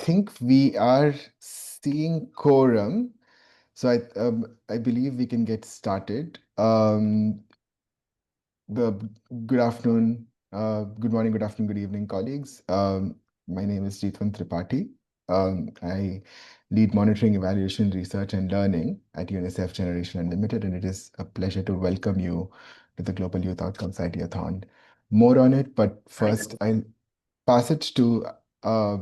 think we are seeing quorum, so I believe we can get started. The Good afternoon, good morning, good afternoon, good evening, colleagues. My name is Jeetwan Tripathi. I lead monitoring, evaluation, research, and learning at UNICEF Generation Unlimited, and it is a pleasure to welcome you to the Global Youth Outcomes Ideathon. More on it, but first I'll pass it to our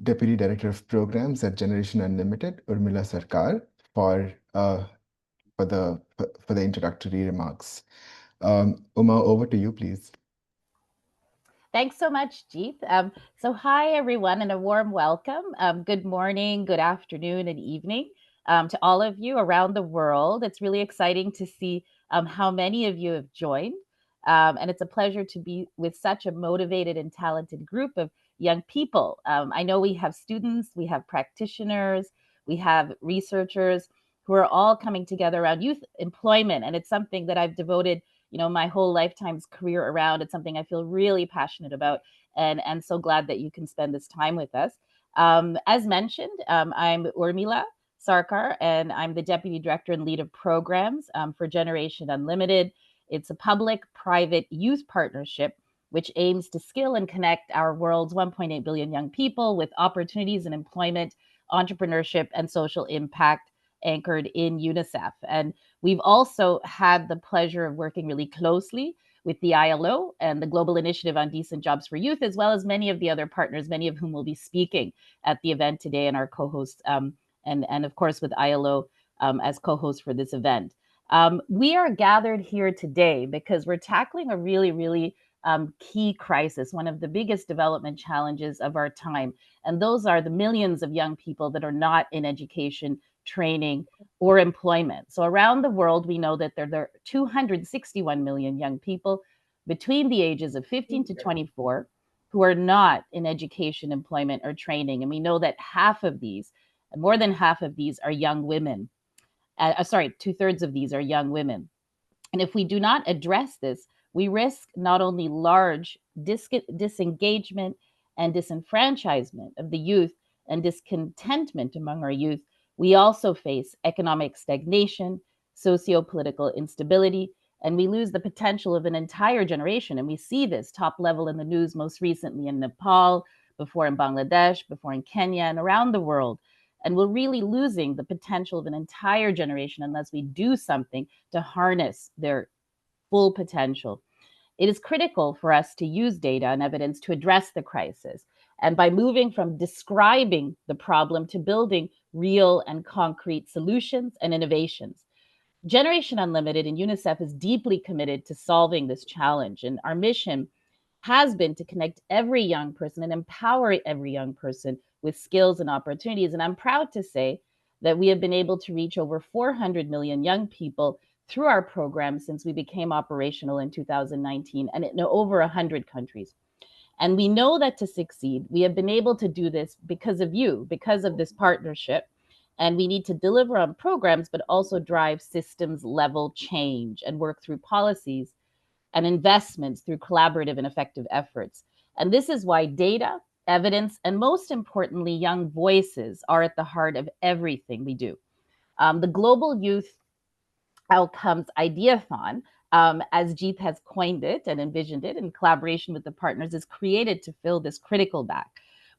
Deputy Director of Programs at Generation Unlimited, Urmila Sarkar, for uh, for the introductory remarks. Uma, over to you, please. Thanks so much, Jeet. So hi, everyone, and a warm welcome. Good morning, good afternoon, and evening to all of you around the world. It's really exciting to see how many of you have joined. And it's a pleasure to be with such a motivated and talented group of young people. I know we have students, we have practitioners, we have researchers who are all coming together around youth employment. And it's something that I've devoted my whole lifetime's career around. It's something I feel really passionate about, and so glad that you can spend this time with us. As mentioned, I'm Urmila Sarkar, and I'm the Deputy Director and Lead of Programs for Generation Unlimited. It's a public-private youth partnership which aims to skill and connect our world's 1.8 billion young people with opportunities in employment, entrepreneurship, and social impact anchored in UNICEF. And we've also had the pleasure of working really closely with the ILO and the Global Initiative on Decent Jobs for Youth, as well as many of the other partners, many of whom will be speaking at the event today, and our co-hosts, and of course with ILO as co-hosts for this event. We are gathered here today because we're tackling a really key crisis, one of the biggest development challenges of our time. And those are the millions of young people that are not in education, training, or employment. So around the world, we know that there are 261 million young people between the ages of 15 to 24 who are not in education, employment, or training. And we know that more than half of these are young women. Sorry, 2/3 of these are young women. And if we do not address this, we risk not only large disengagement and disenfranchisement of the youth and discontentment among our youth, we also face economic stagnation, socio-political instability, and we lose the potential of an entire generation. And we see this top level in the news, most recently in Nepal, before in Bangladesh, before in Kenya, and around the world. And we're really losing the potential of an entire generation unless we do something to harness their full potential. It is critical for us to use data and evidence to address the crisis. And by moving from describing the problem to building real and concrete solutions and innovations. Generation Unlimited and UNICEF is deeply committed to solving this challenge. And our mission has been to connect every young person and empower every young person with skills and opportunities. And I'm proud to say that we have been able to reach over 400 million young people through our program since we became operational in 2019 and in over 100 countries. And we know that to succeed, we have been able to do this because of you, because of this partnership. And we need to deliver on programs, but also drive systems level change and work through policies and investments through collaborative and effective efforts. And this is why data, evidence, and most importantly, young voices are at the heart of everything we do. The Global Youth Outcomes Ideathon, as Jeet has coined it and envisioned it in collaboration with the partners, is created to fill this critical gap.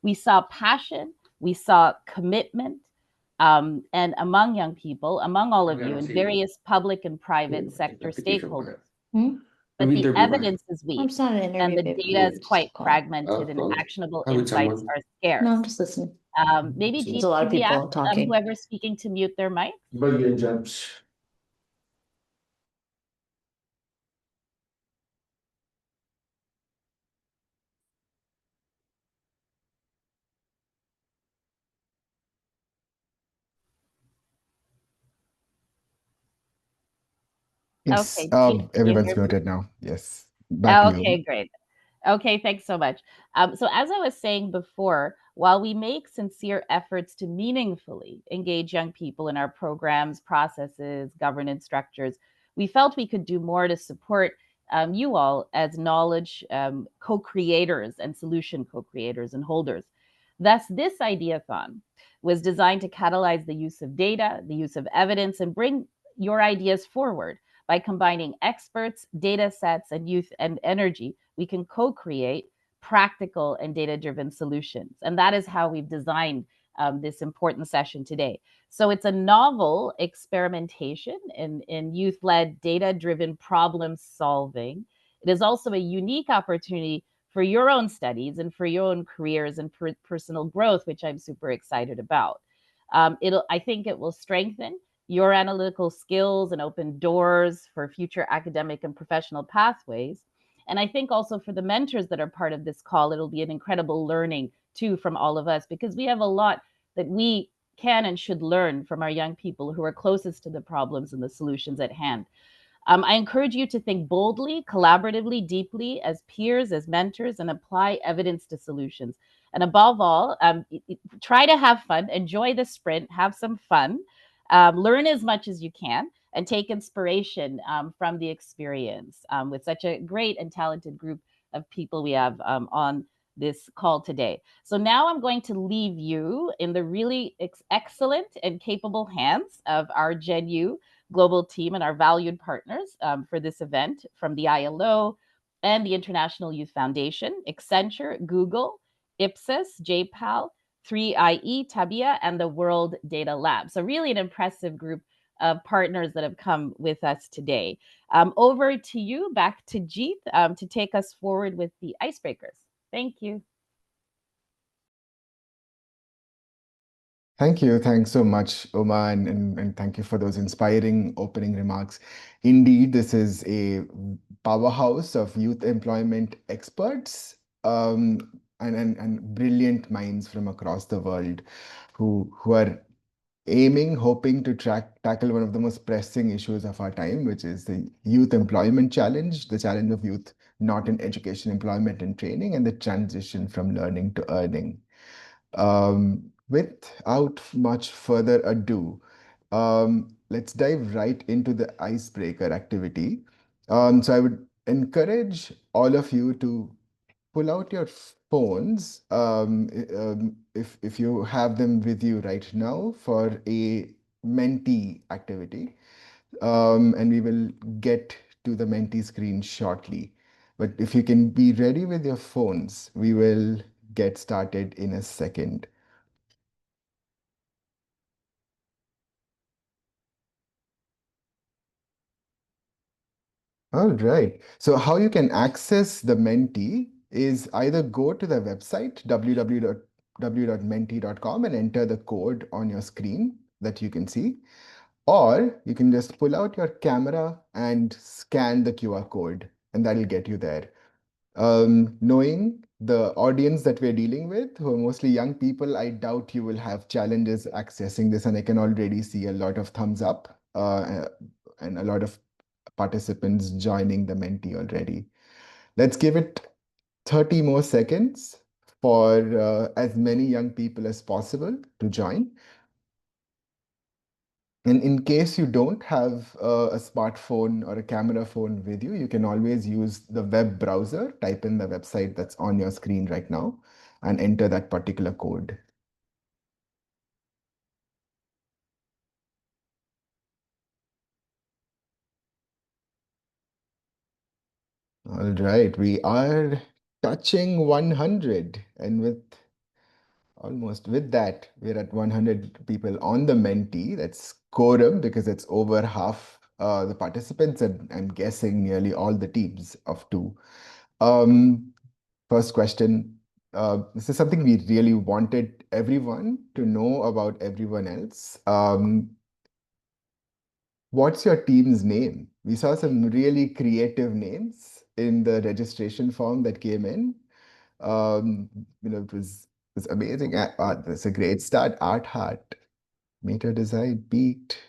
We saw passion, we saw commitment, and among young people, among all of you, in various public and private sector stakeholders. But the evidence is weak, It's not an and interview, the babe. data is quite Call. fragmented, and actionable How would insights someone? are scarce. No, I'm just listening. Maybe There's Jeet, a lot could of we ask people talking. whoever's speaking to mute their mic? Bagyan jobs. Yes, Okay, Jeet, can you everyone's hear me? muted now. Yes, back to you. Okay, great. Okay, thanks so much. So, as I was saying before, while we make sincere efforts to meaningfully engage young people in our programs, processes, governance structures, we felt we could do more to support you all as knowledge co creators and solution co creators and holders. Thus, this ideathon was designed to catalyze the use of data, the use of evidence, and bring your ideas forward. By combining experts, data sets, and youth and energy, we can co create practical and data driven solutions. And that is how we've designed this important session today. So it's a novel experimentation in youth led, data driven problem solving. It is also a unique opportunity for your own studies and for your own careers and personal growth, which I'm super excited about. I think it will strengthen your analytical skills and open doors for future academic and professional pathways. And I think also for the mentors that are part of this call, it'll be an incredible learning too from all of us, because we have a lot that we can and should learn from our young people who are closest to the problems and the solutions at hand. I encourage you to think boldly, collaboratively, deeply as peers, as mentors, and apply evidence to solutions. And above all, try to have fun, enjoy the sprint, have some fun, learn as much as you can, and take inspiration from the experience with such a great and talented group of people we have on this call today. So now I'm going to leave you in the really excellent and capable hands of our Gen U global team and our valued partners for this event from the ILO and the International Youth Foundation, Accenture, Google, Ipsos, JPAL, 3IE, Tabia, and the World Data Lab. So really an impressive group of partners that have come with us today. Over to you, back to Jeet to take us forward with the icebreakers. Thank you. Thank you. Thanks so much, Oma, and thank you for those inspiring opening remarks. Indeed, this is a powerhouse of youth employment experts and brilliant minds from across the world who are hoping to tackle one of the most pressing issues of our time, which is the youth employment challenge, the challenge of youth not in education, employment, and training, and the transition from learning to earning. Without much further ado, let's dive right into the icebreaker activity. So I would encourage all of you to pull out your phones if you have them with you right now for a Menti activity. And we will get to the Menti screen shortly. But if you can be ready with your phones, we will get started in a second. All right. So how you can access the Menti is either go to the website www.menti.com and enter the code on your screen that you can see, or you can just pull out your camera and scan the QR code, and that'll get you there. Knowing the audience that we're dealing with, who are mostly young people, I doubt you will have challenges accessing this, and I can already see a lot of thumbs up and a lot of participants joining the Menti already. Let's give it 30 more seconds for as many young people as possible to join. And in case you don't have a smartphone or a camera phone with you, you can always use the web browser, type in the website that's on your screen right now, and enter that particular code. All right, we are touching 100, and with that, we're at 100 people on the Menti. That's quorum because it's over half the participants, and I'm guessing nearly all the teams of two. Um, First question. This is something we really wanted everyone to know about everyone else. What's your team's name? We saw some really creative names in the registration form that came in. It was amazing. That's a great start. Art Heart, Meta Design, Peaked,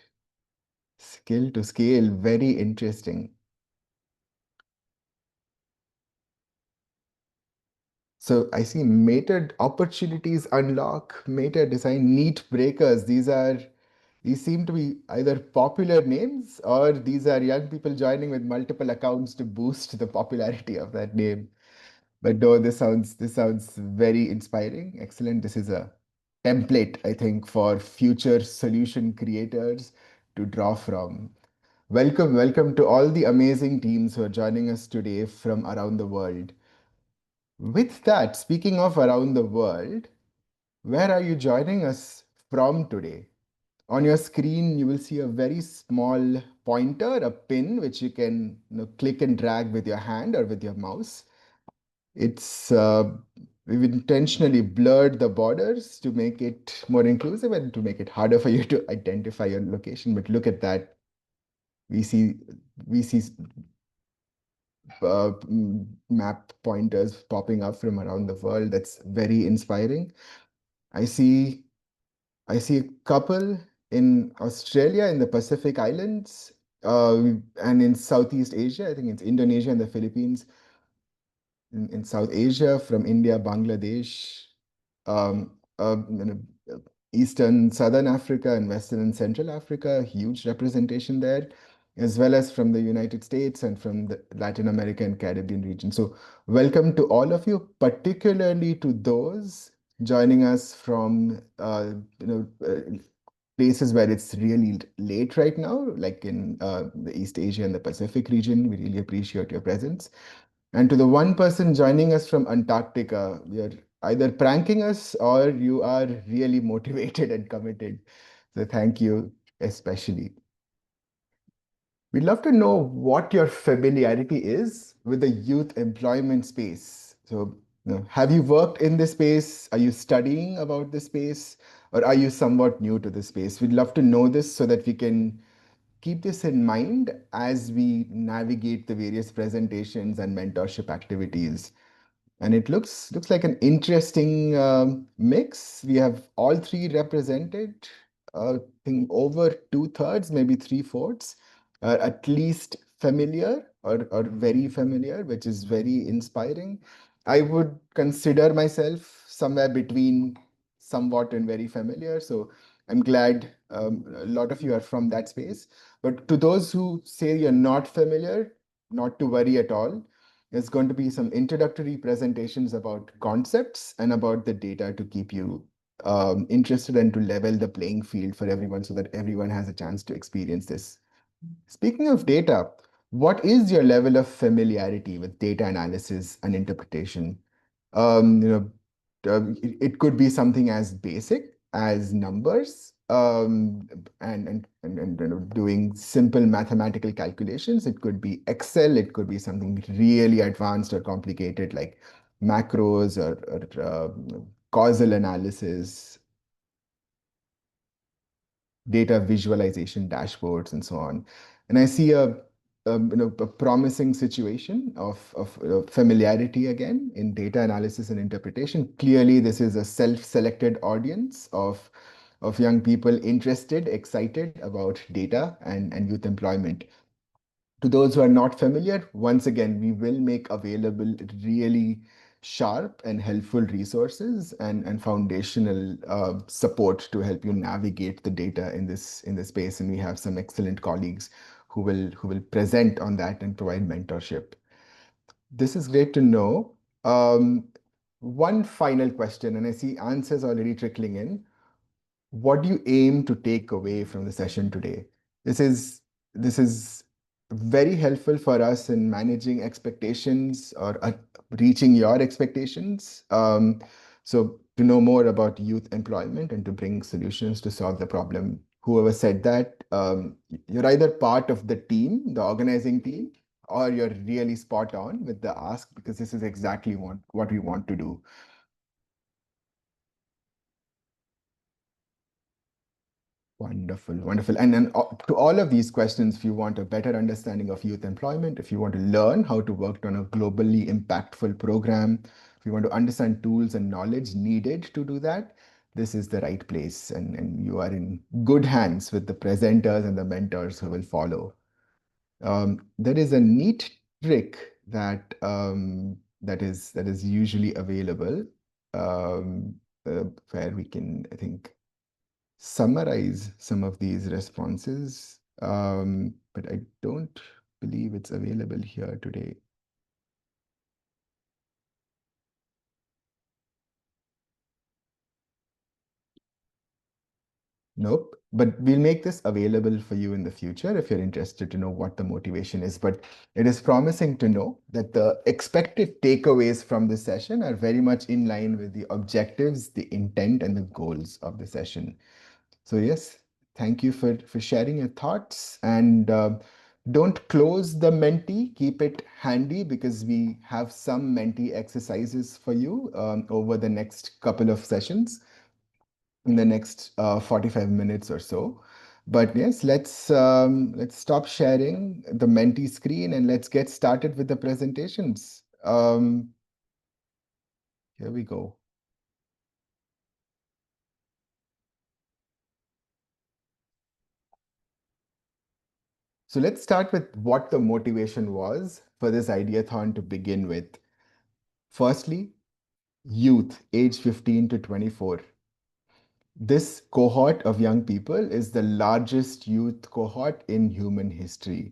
Skill to Scale. Very interesting. So I see Meta Opportunities Unlock, Meta Design, Neat Breakers. These seem to be either popular names or these are young people joining with multiple accounts to boost the popularity of that name. But no, this sounds very inspiring. Excellent. This is a template, I think, for future solution creators to draw from. Welcome to all the amazing teams who are joining us today from around the world. With that, speaking of around the world, where are you joining us from today? On your screen, you will see a very small pointer, a pin, which you can click and drag with your hand or with your mouse. It's we've intentionally blurred the borders to make it more inclusive and to make it harder for you to identify your location. But look at that. We see we see map pointers popping up from around the world. That's very inspiring. I see I see a couple in Australia, in the Pacific Islands, and in Southeast Asia. I think it's Indonesia and the Philippines. In South Asia, from India, Bangladesh, Eastern, Southern Africa, and Western and Central Africa, huge representation there, as well as from the United States and from the Latin America and Caribbean region. So, welcome to all of you, particularly to those joining us from places where it's really late right now, like in the East Asia and the Pacific region. We really appreciate your presence. And to the one person joining us from Antarctica, you're either pranking us or you are really motivated and committed. So thank you, especially. We'd love to know what your familiarity is with the youth employment space. So, have you worked in this space? Are you studying about this space? Or are you somewhat new to this space? We'd love to know this so that we can keep this in mind as we navigate the various presentations and mentorship activities. And it looks like an interesting mix. We have all three represented. I think over two-thirds, maybe three-fourths, are at least familiar or very familiar, which is very inspiring. I would consider myself somewhere between somewhat and very familiar. So I'm glad a lot of you are from that space. But to those who say you're not familiar, not to worry at all. There's going to be some introductory presentations about concepts and about the data to keep you interested and to level the playing field for everyone so that everyone has a chance to experience this. Speaking of data, what is your level of familiarity with data analysis and interpretation? Um, you know, it could be something as basic as numbers and doing simple mathematical calculations. It could be Excel. It could be something really advanced or complicated like macros or causal analysis, data visualization dashboards, and so on. And I see a promising situation of familiarity again in data analysis and interpretation. Clearly, this is a self-selected audience of young people interested, excited about data and youth employment. To those who are not familiar, once again, we will make available really sharp and helpful resources and foundational support to help you navigate the data in this space. And we have some excellent colleagues who will present on that and provide mentorship. This is great to know. One final question, and I see answers already trickling in. What do you aim to take away from the session today? This is this is very helpful for us in managing expectations or reaching your expectations. So to know more about youth employment and to bring solutions to solve the problem. Whoever said that, you're either part of the team, the organizing team, or you're really spot on with the ask because this is exactly what we want to do. Wonderful, wonderful. And then to all of these questions, if you want a better understanding of youth employment, if you want to learn how to work on a globally impactful program, if you want to understand tools and knowledge needed to do that, this is the right place. And you are in good hands with the presenters and the mentors who will follow. There is a neat trick that is usually available um, where we can, I think, summarize some of these responses, but I don't believe it's available here today. Nope. But we'll make this available for you in the future if you're interested to know what the motivation is. But it is promising to know that the expected takeaways from this session are very much in line with the objectives, the intent, and the goals of the session. So, yes, thank you for sharing your thoughts. And don't close the Menti, keep it handy because we have some Menti exercises for you over the next couple of sessions in the next 45 minutes or so. But yes, let's stop sharing the Menti screen and let's get started with the presentations. Here we go. So let's start with what the motivation was for this ideathon to begin with. Firstly, youth age 15 to 24. This cohort of young people is the largest youth cohort in human history.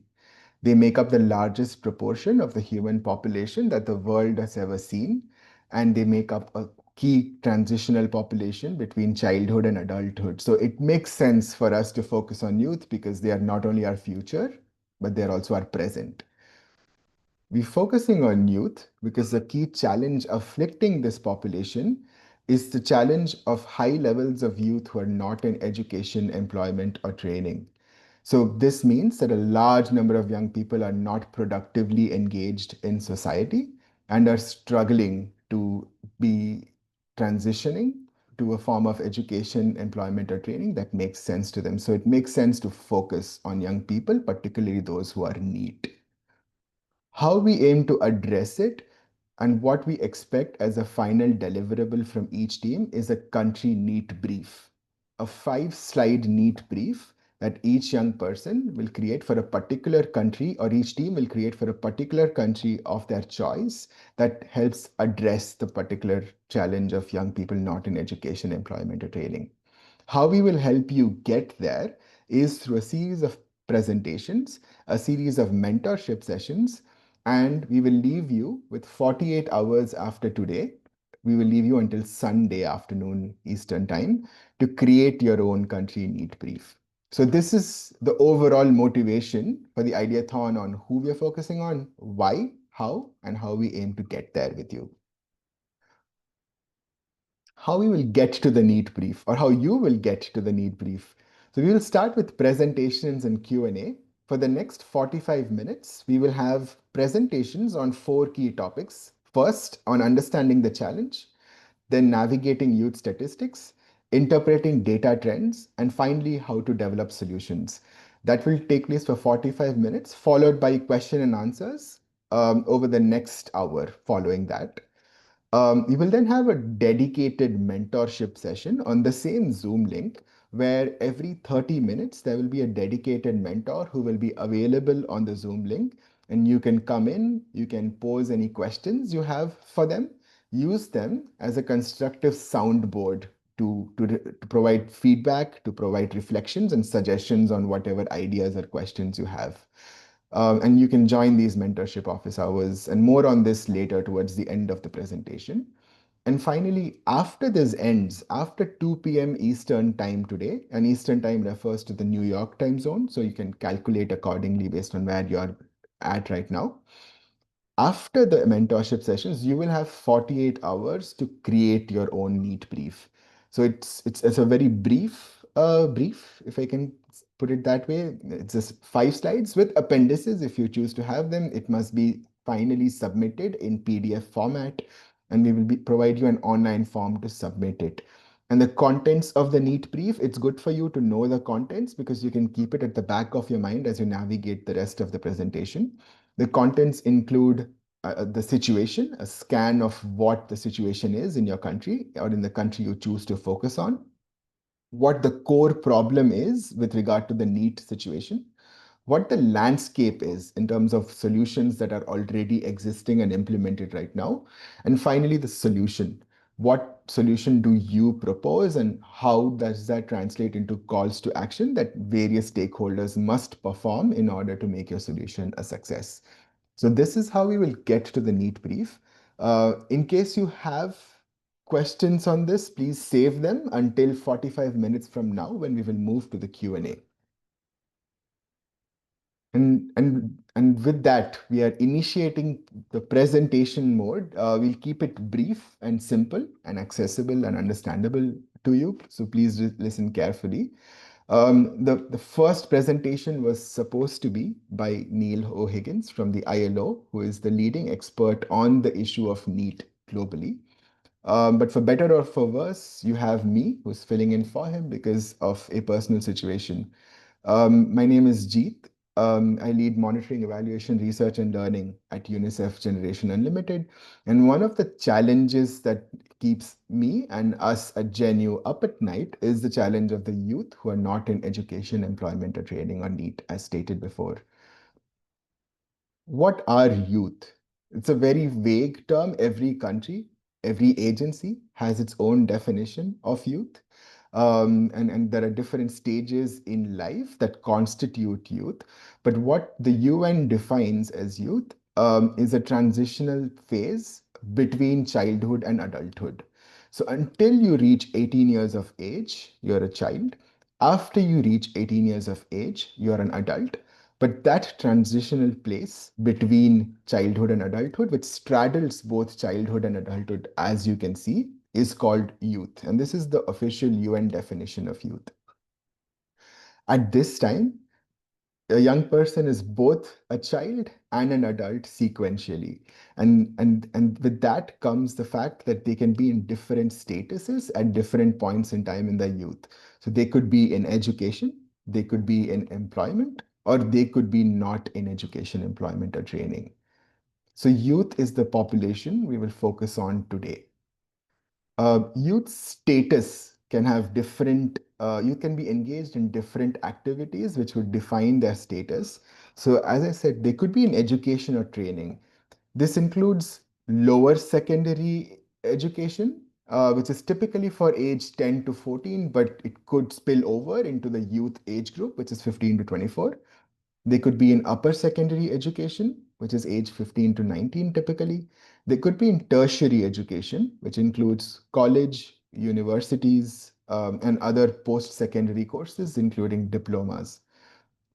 They make up the largest proportion of the human population that the world has ever seen, and they make up a key transitional population between childhood and adulthood. So it makes sense for us to focus on youth because they are not only our future, but they're also our present. We're focusing on youth because the key challenge afflicting this population is the challenge of high levels of youth who are not in education, employment, or training. So, this means that a large number of young people are not productively engaged in society and are struggling to be transitioning to a form of education, employment, or training that makes sense to them. So, it makes sense to focus on young people, particularly those who are NEET. How we aim to address it and what we expect as a final deliverable from each team is a country NEET brief, a 5-slide NEET brief that each young person will create for a particular country, or each team will create for a particular country of their choice that helps address the particular challenge of young people not in education, employment, or training. How we will help you get there is through a series of presentations, a series of mentorship sessions, and we will leave you with 48 hours after today. We will leave you until Sunday afternoon Eastern Time to create your own country NEET brief. So, this is the overall motivation for the Ideathon on who we're focusing on, why, how, and how we aim to get there with you. How we will get to the NEET brief or how you will get to the NEET brief. So we will start with presentations and Q&A. For the next 45 minutes, we will have presentations on 4 key topics. First, on understanding the challenge, then navigating youth statistics, interpreting data trends, and finally, how to develop solutions. That will take place for 45 minutes, followed by question and answers over the next hour following that. We will then have a dedicated mentorship session on the same Zoom link where every 30 minutes there will be a dedicated mentor who will be available on the Zoom link. And you can come in, you can pose any questions you have for them, use them as a constructive soundboard to provide feedback, to provide reflections and suggestions on whatever ideas or questions you have. And you can join these mentorship office hours and more on this later towards the end of the presentation. And finally, after this ends, after 2 p.m. Eastern time today, and Eastern time refers to the New York time zone, so you can calculate accordingly based on where you're at right now. After the mentorship sessions, you will have 48 hours to create your own NEET brief. So it's a very brief, if I can put it that way. It's just 5 slides with appendices. If you choose to have them, it must be finally submitted in PDF format, and we will provide you an online form to submit it. And the contents of the NEET brief, it's good for you to know the contents because you can keep it at the back of your mind as you navigate the rest of the presentation. The contents include the situation, a scan of what the situation is in your country or in the country you choose to focus on, what the core problem is with regard to the NEET situation, what the landscape is in terms of solutions that are already existing and implemented right now, and finally, the solution. What solution do you propose, and how does that translate into calls to action that various stakeholders must perform in order to make your solution a success? So this is how we will get to the NEET brief. In case you have questions on this, please save them until 45 minutes from now when we will move to the Q&A. And with that, we are initiating the presentation mode. We'll keep it brief and simple and accessible and understandable to you. So please listen carefully. The first presentation was supposed to be by Neil O'Higgins from the ILO, who is the leading expert on the issue of NEET globally. But for better or for worse, you have me who's filling in for him because of a personal situation. My name is Jeet. I lead monitoring, evaluation, research, and learning at UNICEF Generation Unlimited. And one of the challenges that keeps me and us at GenU up at night is the challenge of the youth who are not in education, employment, or training or NEET, as stated before. What are youth? It's a very vague term. Every country, every agency has its own definition of youth. And there are different stages in life that constitute youth. But what the UN defines as youth is a transitional phase between childhood and adulthood. So until you reach 18 years of age, you're a child. After you reach 18 years of age, you're an adult. But that transitional place between childhood and adulthood, which straddles both childhood and adulthood, as you can see, is called youth. And this is the official UN definition of youth. At this time, a young person is both a child and an adult sequentially. And with that comes the fact that they can be in different statuses at different points in time in their youth. So they could be in education, they could be in employment, or they could be not in education, employment, or training. So youth is the population we will focus on today. Youth status can have different, you can be engaged in different activities which would define their status. So as I said, they could be in education or training. This includes lower secondary education, which is typically for age 10 to 14, but it could spill over into the youth age group, which is 15 to 24. They could be in upper secondary education, which is age 15 to 19 typically. They could be in tertiary education, which includes college, universities, and other post-secondary courses, including diplomas.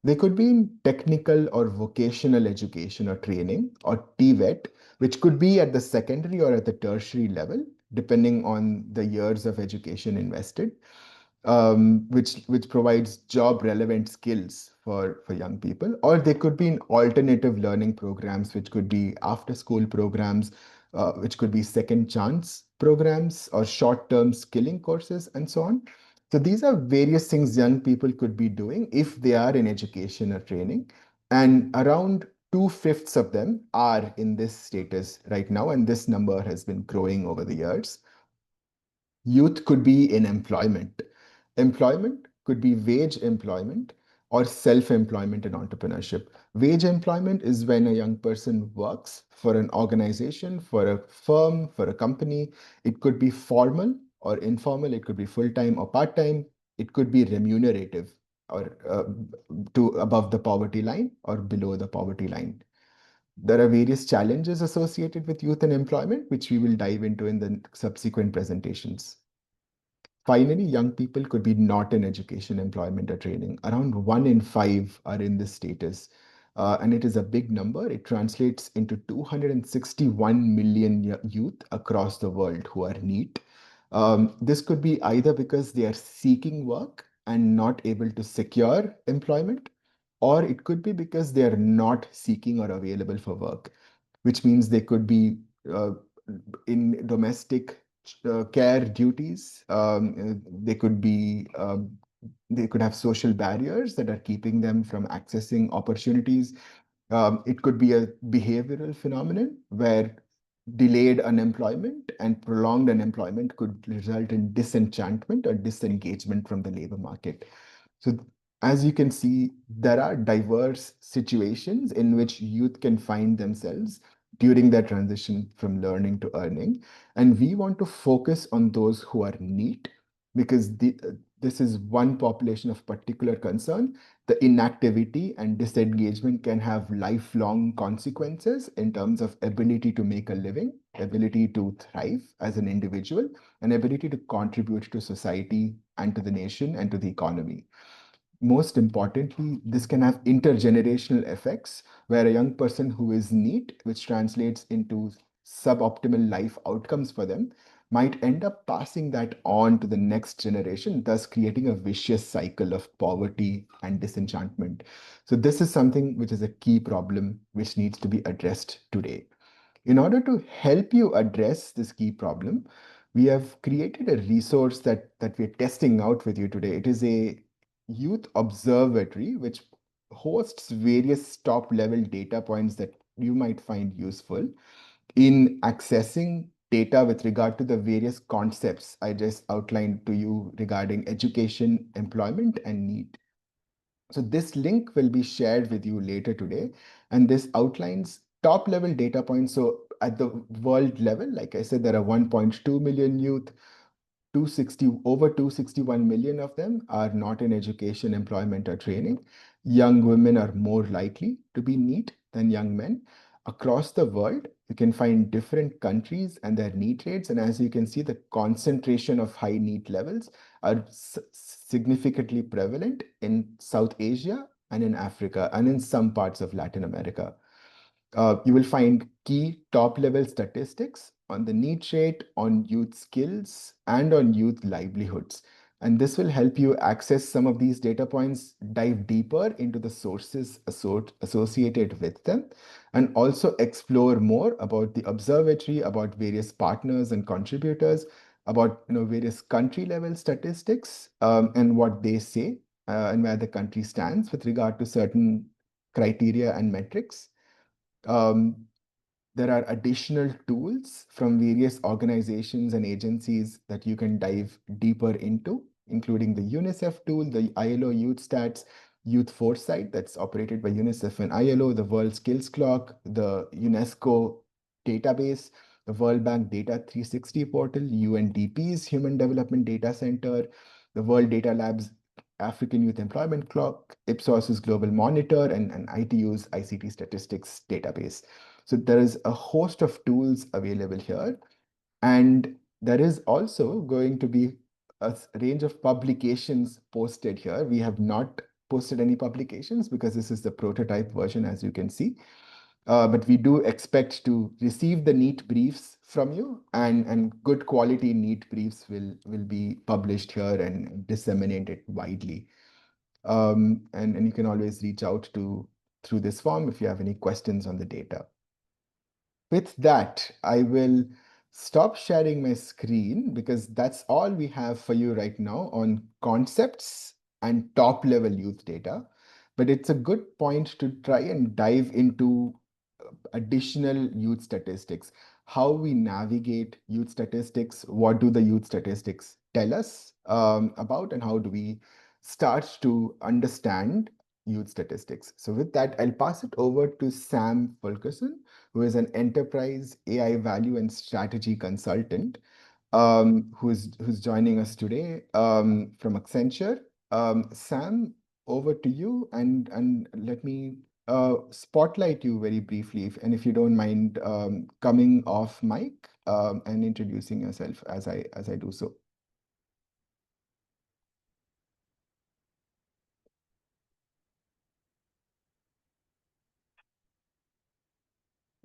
They could be in technical or vocational education or training, or TVET, which could be at the secondary or at the tertiary level, depending on the years of education invested, which provides job relevant skills for young people. Or they could be in alternative learning programs, which could be after school programs, which could be second chance programs or short term skilling courses, and so on. So these are various things young people could be doing if they are in education or training. And around two-fifths of them are in this status right now, and this number has been growing over the years. Youth could be in employment. Employment could be wage employment or self-employment and entrepreneurship. Wage employment is when a young person works for an organization, for a firm, for a company. It could be formal or informal. It could be full-time or part-time. It could be remunerative or to above the poverty line or below the poverty line. There are various challenges associated with youth and employment, which we will dive into in the subsequent presentations. Finally, young people could be not in education, employment, or training. Around 1 in 5 are in this status. And it is a big number. It translates into 261 million youth across the world who are NEET. This could be either because they are seeking work and not able to secure employment, or it could be because they are not seeking or available for work, which means they could be in domestic care duties. They could be they could have social barriers that are keeping them from accessing opportunities. It could be a behavioral phenomenon where delayed unemployment and prolonged unemployment could result in disenchantment or disengagement from the labor market. So, as you can see, there are diverse situations in which youth can find themselves during their transition from learning to earning. And we want to focus on those who are NEET because this is one population of particular concern. The inactivity and disengagement can have lifelong consequences in terms of ability to make a living, ability to thrive as an individual, and ability to contribute to society and to the nation and to the economy. Most importantly, this can have intergenerational effects where a young person who is NEET, which translates into suboptimal life outcomes for them, might end up passing that on to the next generation, thus creating a vicious cycle of poverty and disenchantment. So, this is something which is a key problem which needs to be addressed today. In order to help you address this key problem, we have created a resource that we're testing out with you today. It is a youth observatory which hosts various top level data points that you might find useful in accessing data with regard to the various concepts I just outlined to you regarding education, employment, and need. So this link will be shared with you later today, and this outlines top level data points. So at the world level, like I said, there are 1.2 million youth. 261 million of them are not in education, employment, or training. Young women are more likely to be NEET than young men. Across the world, you can find different countries and their NEET rates. And as you can see, the concentration of high NEET levels are significantly prevalent in South Asia and in Africa and in some parts of Latin America. You will find key top level statistics on the NEET rate, on youth skills, and on youth livelihoods. And this will help you access some of these data points, dive deeper into the sources associated with them, and also explore more about the observatory, about various partners and contributors, about various country level statistics, and what they say and where the country stands with regard to certain criteria and metrics. Um, there are additional tools from various organizations and agencies that you can dive deeper into, including the UNICEF tool, the ILO Youth Stats, YouthForesight that's operated by UNICEF and ILO, the World Skills Clock, the UNESCO database, the World Bank Data 360 portal, UNDP's Human Development Data Center, the World Data Lab's African Youth Employment Clock, Ipsos's Global Monitor, and ITU's ICT Statistics database. So there is a host of tools available here. And there is also going to be a range of publications posted here. We have not posted any publications because this is the prototype version, as you can see. But we do expect to receive the NEET briefs from you, and good quality NEET briefs will be published here and disseminated widely. And you can always reach out through this form if you have any questions on the data. With that, I will stop sharing my screen because that's all we have for you right now on concepts and top level youth data. But it's a good point to try and dive into additional youth statistics, how we navigate youth statistics, what do the youth statistics tell us about, and how do we start to understand youth statistics. So with that, I'll pass it over to Sam Fulkerson, who is an enterprise AI value and strategy consultant, who's joining us today from Accenture. Sam, over to you, and let me spotlight you very briefly, and if you don't mind coming off mic and introducing yourself as I do so.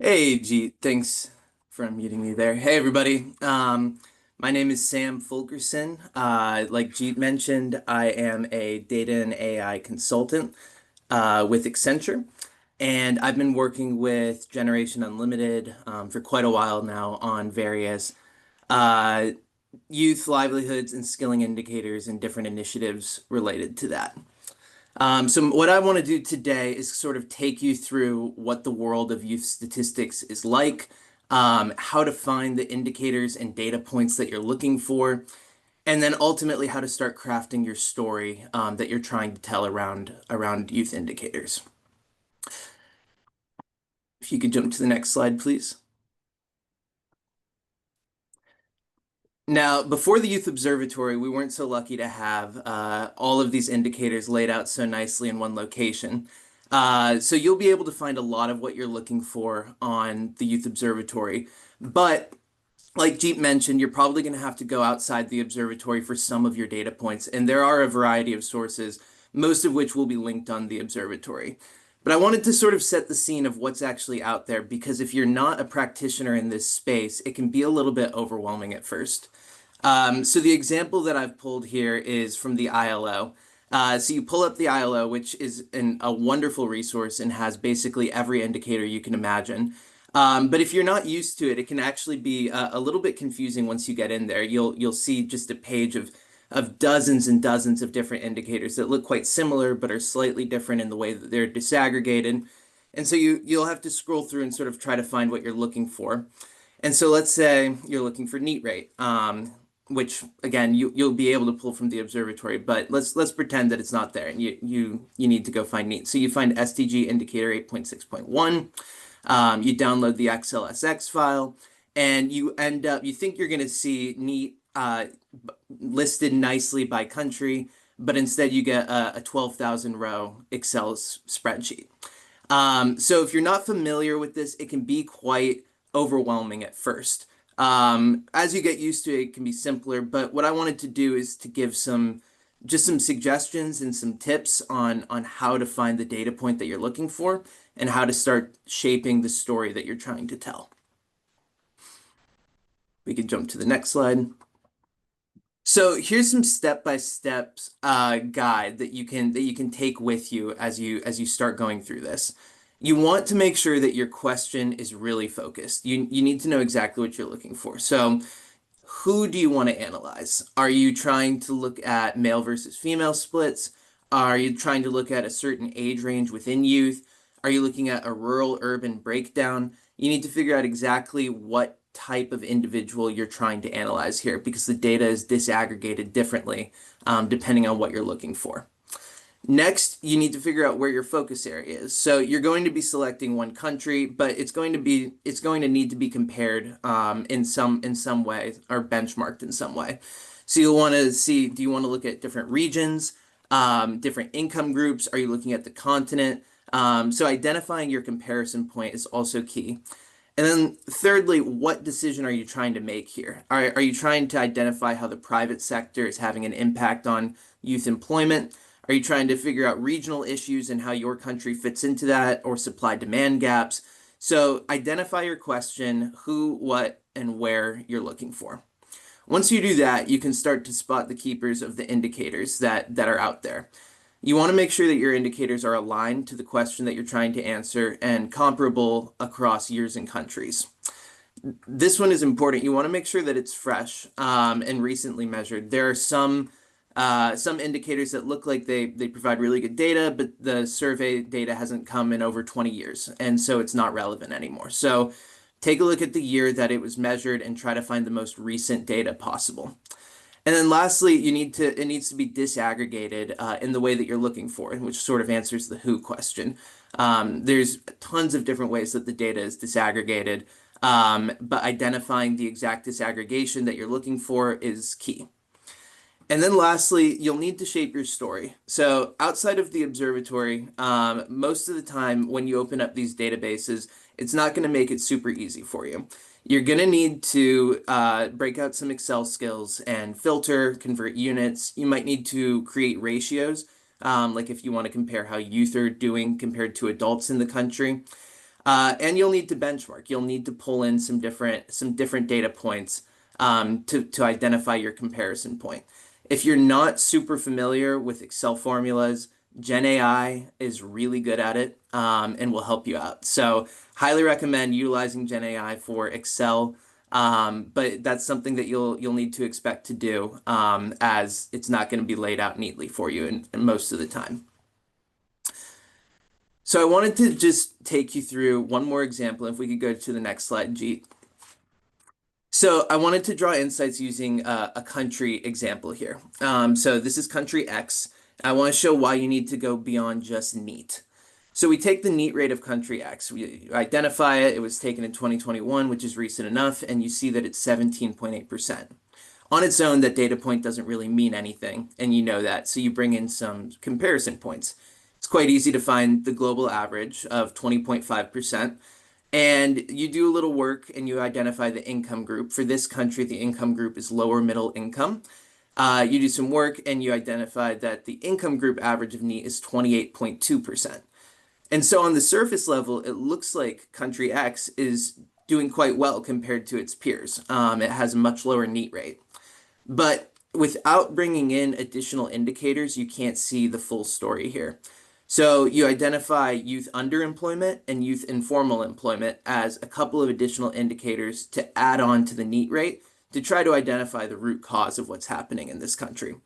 Hey, Jeet, thanks for unmuting me there. Hey, everybody. My name is Sam Fulkerson. Like Jeet mentioned, I am a data and AI consultant with Accenture, and I've been working with Generation Unlimited for quite a while now on various uh, youth livelihoods and skilling indicators and different initiatives related to that. So what I want to do today is sort of take you through what the world of youth statistics is like, how to find the indicators and data points that you're looking for, and then ultimately how to start crafting your story that you're trying to tell around youth indicators. If you could jump to the next slide, please. Now, before the Youth Observatory, we weren't so lucky to have all of these indicators laid out so nicely in one location. So you'll be able to find a lot of what you're looking for on the Youth Observatory. But like Jeet mentioned, you're probably going to have to go outside the observatory for some of your data points, and there are a variety of sources, most of which will be linked on the observatory. But I wanted to sort of set the scene of what's actually out there because if you're not a practitioner in this space, it can be a little bit overwhelming at first. So the example that I've pulled here is from the ILO. So you pull up the ILO, which is a wonderful resource and has basically every indicator you can imagine. But if you're not used to it, it can actually be a little bit confusing once you get in there. You'll see just a page of dozens and dozens of different indicators that look quite similar but are slightly different in the way that they're disaggregated. And so you'll have to scroll through and sort of try to find what you're looking for. And so let's say you're looking for NEET rate, which again you'll be able to pull from the observatory, but let's pretend that it's not there and you need to go find NEET. So you find SDG indicator 8.6.1. You download the XLSX file, and you end up, you think you're going to see NEET listed nicely by country, but instead you get a 12,000 row Excel spreadsheet. So if you're not familiar with this, it can be quite overwhelming at first. As you get used to it, it can be simpler, but what I wanted to do is to give just some suggestions and some tips on how to find the data point that you're looking for and how to start shaping the story that you're trying to tell. We can jump to the next slide. So here's some step-by-step guide that you can take with you as you start going through this. You want to make sure that your question is really focused. You need to know exactly what you're looking for. So who do you want to analyze? Are you trying to look at male versus female splits? Are you trying to look at a certain age range within youth? Are you looking at a rural-urban breakdown? You need to figure out exactly what type of individual you're trying to analyze here because the data is disaggregated differently depending on what you're looking for. Next, you need to figure out where your focus area is. So you're going to be selecting one country, but it's going to need to be compared in some way or benchmarked in some way. So you'll want to see, do you want to look at different regions, different income groups? Are you looking at the continent? So identifying your comparison point is also key. And then thirdly, what decision are you trying to make here? Are you trying to identify how the private sector is having an impact on youth employment? Are you trying to figure out regional issues and how your country fits into that or supply demand gaps? So identify your question, who, what, and where you're looking for. Once you do that, you can start to spot the keepers of the indicators that are out there. You want to make sure that your indicators are aligned to the question that you're trying to answer and comparable across years and countries. This one is important. You want to make sure that it's fresh and recently measured. There are some indicators that look like they provide really good data, but the survey data hasn't come in over 20 years, and so it's not relevant anymore. So take a look at the year that it was measured and try to find the most recent data possible. And then lastly, it needs to be disaggregated in the way that you're looking for, which sort of answers the who question. There's tons of different ways that the data is disaggregated, but identifying the exact disaggregation that you're looking for is key. And then lastly, you'll need to shape your story. So outside of the observatory, most of the time when you open up these databases, it's not going to make it super easy for you. You're going to need to break out some Excel skills and filter, convert units. You might need to create ratios, like if you want to compare how youth are doing compared to adults in the country. And you'll need to benchmark. You'll need to pull in some different data points to identify your comparison point. If you're not super familiar with Excel formulas, Gen AI is really good at it and will help you out. So highly recommend utilizing Gen AI for Excel, but that's something that you'll need to expect to do as it's not going to be laid out neatly for you in most of the time. So I wanted to just take you through one more example. If we could go to the next slide, Jeet. So I wanted to draw insights using a country example here. So this is country X. I want to show why you need to go beyond just NEET. So we take the NEET rate of country X. We identify it. It was taken in 2021, which is recent enough, and you see that it's 17.8%. On its own, that data point doesn't really mean anything, and you know that, so you bring in some comparison points. It's quite easy to find the global average of 20.5%, and you do a little work and you identify the income group. For this country, the income group is lower middle income. You do some work and you identify that the income group average of NEET is 28.2%. And so on the surface level, it looks like country X is doing quite well compared to its peers. It has a much lower NEET rate. But without bringing in additional indicators, you can't see the full story here. So you identify youth underemployment and youth informal employment as a couple of additional indicators to add on to the NEET rate to try to identify the root cause of what's happening in this country.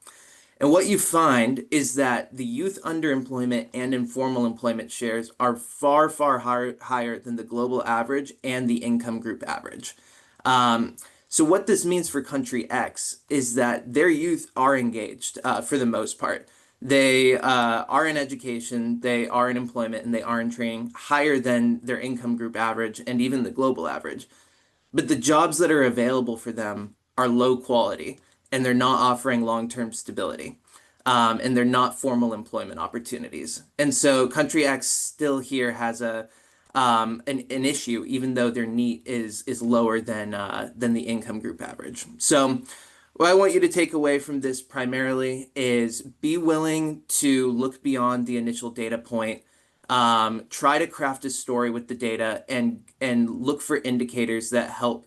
And what you find is that the youth underemployment and informal employment shares are far, far higher than the global average and the income group average. Um, so what this means for country X is that their youth are engaged for the most part. They are in education, they are in employment, and they are in training higher than their income group average and even the global average. But the jobs that are available for them are low quality and they're not offering long-term stability. And they're not formal employment opportunities. And so Country X still here has an issue, even though their NEET is lower than the income group average. So what I want you to take away from this primarily is be willing to look beyond the initial data point, try to craft a story with the data, and look for indicators that help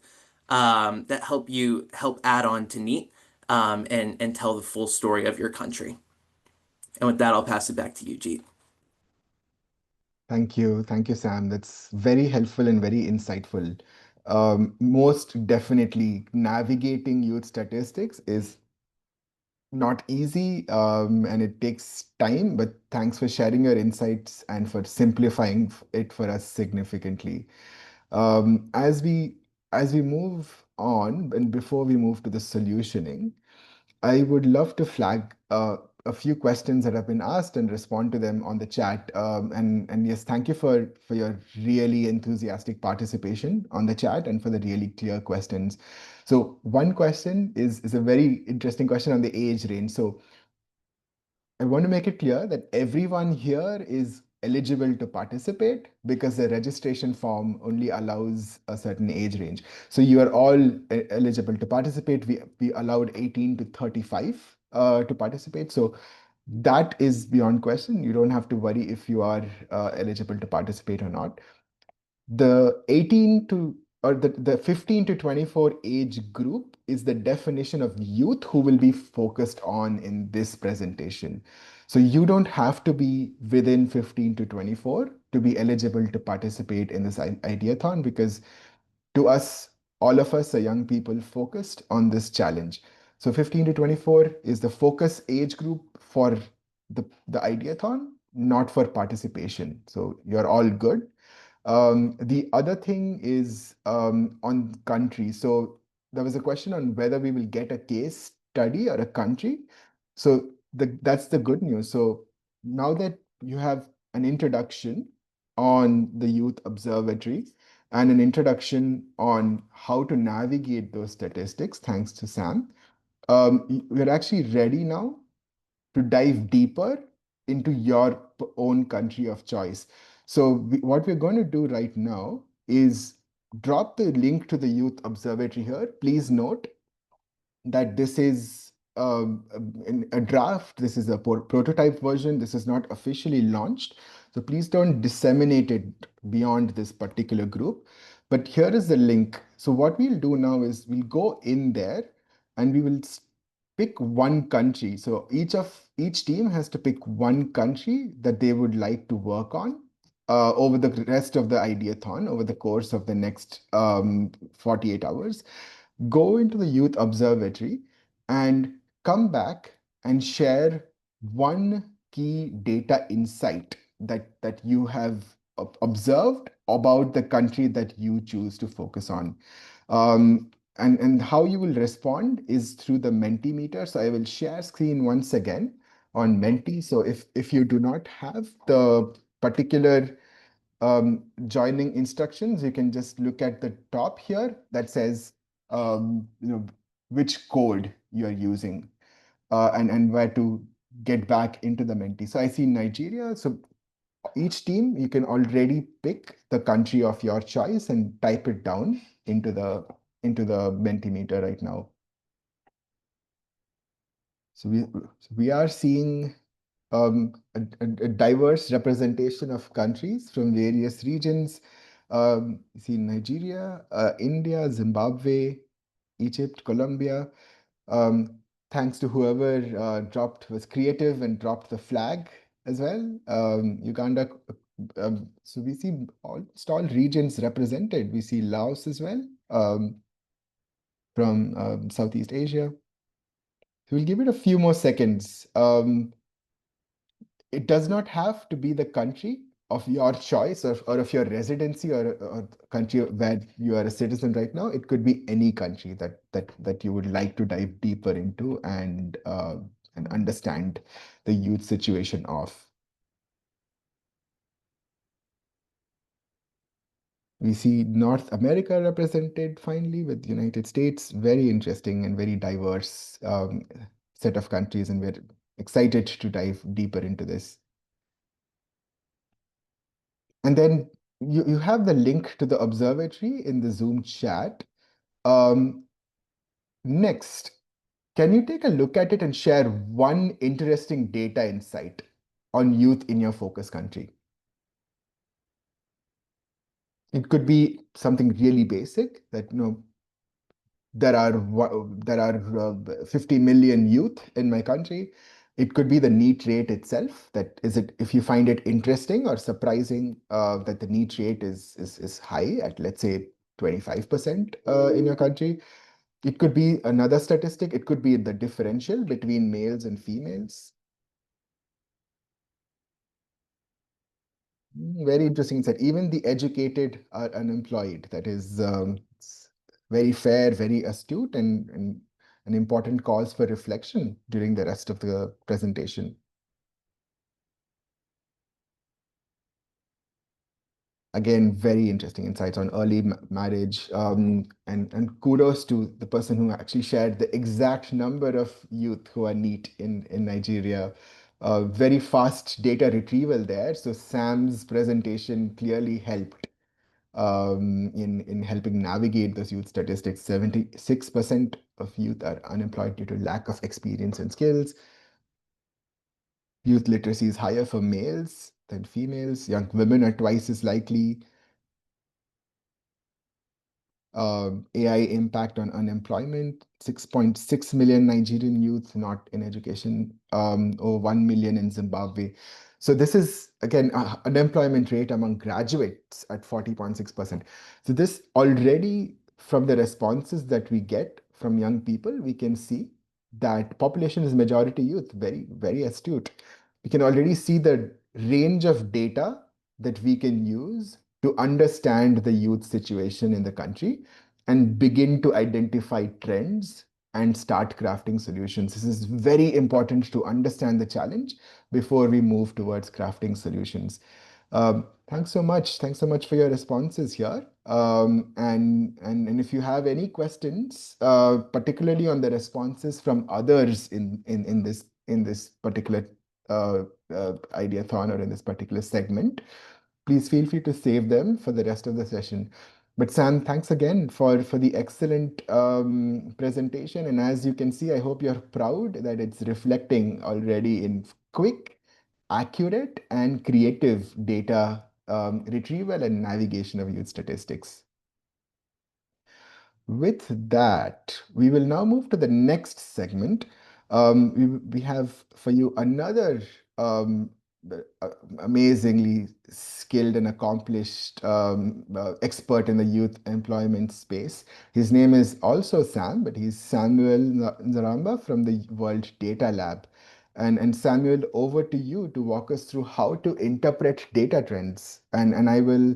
you help add on to NEET, and tell the full story of your country. And with that, I'll pass it back to you, Jeet. Thank you. Thank you, Sam. That's very helpful and very insightful. Most definitely, navigating youth statistics is not easy, and it takes time, but thanks for sharing your insights and for simplifying it for us significantly. Um, as we as we move on, and before we move to the solutioning, I would love to flag a few questions that have been asked and respond to them on the chat. And yes, thank you for your really enthusiastic participation on the chat and for the really clear questions. So one question is a very interesting question on the age range. So I want to make it clear that everyone here is eligible to participate because the registration form only allows a certain age range. So you are all eligible to participate. We allowed 18 to 35 to participate. So that is beyond question. You don't have to worry if you are eligible to participate or not. The 18 to or the 15 to 24 age group is the definition of youth who will be focused on in this presentation. So you don't have to be within 15 to 24 to be eligible to participate in this ideathon, because to us, all of us are young people focused on this challenge. So 15 to 24 is the focus age group for the ideathon, not for participation. So you're all good. The other thing is on country. So there was a question on whether we will get a case study or a country. So that's the good news. So now that you have an introduction on the Youth Observatory and an introduction on how to navigate those statistics, thanks to Sam, we're actually ready now to dive deeper into your own country of choice. So what we're going to do right now is drop the link to the Youth Observatory here. Please note that this is a draft. This is a prototype version. This is not officially launched. So please don't disseminate it beyond this particular group. But here is the link. So what we'll do now is we'll go in there and we will pick one country. So each team has to pick one country that they would like to work on over the rest of the ideathon, over the course of the next 48 hours. Go into the Youth Observatory and come back and share one key data insight that you have observed about the country that you choose to focus on. And how you will respond is through the Mentimeter. So I will share screen once again on Menti. So if you do not have the particular joining instructions, you can just look at the top here that says, which code you're using, and where to get back into the Menti. So I see Nigeria. So each team, you can already pick the country of your choice and type it down into the Mentimeter right now. So we are seeing a diverse representation of countries from various regions. You see Nigeria, India, Zimbabwe, Egypt, Colombia. Um, Thanks to whoever was creative and dropped the flag as well. Uganda. So we see almost all regions represented. We see Laos as well, from Southeast Asia. So we'll give it a few more seconds. It does not have to be the country of your choice, or of your residency, or country where you are a citizen right now. It could be any country that you would like to dive deeper into and understand the youth situation of. We see North America represented finally with United States. Very interesting and very diverse set of countries, and we're excited to dive deeper into this. And then you have the link to the observatory in the Zoom chat. Um, Next, can you take a look at it and share one interesting data insight on youth in your focus country? It could be something really basic, that there are 50 million youth in my country. It could be the NEET rate itself. That is it. If you find it interesting or surprising that the NEET rate is high at, let's say, 25% in your country. It could be another statistic. It could be the differential between males and females. Very interesting insight. Even the educated are unemployed. That is very fair, very astute, and an important cause for reflection during the rest of the presentation. Again, very interesting insights on early marriage, and kudos to the person who actually shared the exact number of youth who are NEET in Nigeria. Very fast data retrieval there. So Sam's presentation clearly helped in helping navigate those youth statistics. 76% of youth are unemployed due to lack of experience and skills. Youth literacy is higher for males than females. Young women are twice as likely. AI impact on unemployment: 6.6 million Nigerian youth not in education, or 1 million in Zimbabwe. So this is, again, unemployment rate among graduates at 40.6%. So this already, from the responses that we get from young people, we can see that population is majority youth. Very, very astute. We can already see the range of data that we can use to understand the youth situation in the country and begin to identify trends and start crafting solutions. This is very important to understand the challenge before we move towards crafting solutions. Thanks so much. Thanks so much for your responses here. And if you have any questions, particularly on the responses from others in this particular ideathon, or in this particular segment, please feel free to save them for the rest of the session. But Sam, thanks again for the excellent presentation. And as you can see, I hope you're proud that it's reflecting already in quick, accurate, and creative data retrieval and navigation of youth statistics. With that, we will now move to the next segment. We have for you another amazingly skilled and accomplished expert in the youth employment space. His name is also Sam, but he's Samuel Nzaramba from the World Data Lab. And Samuel, over to you to walk us through how to interpret data trends. And I will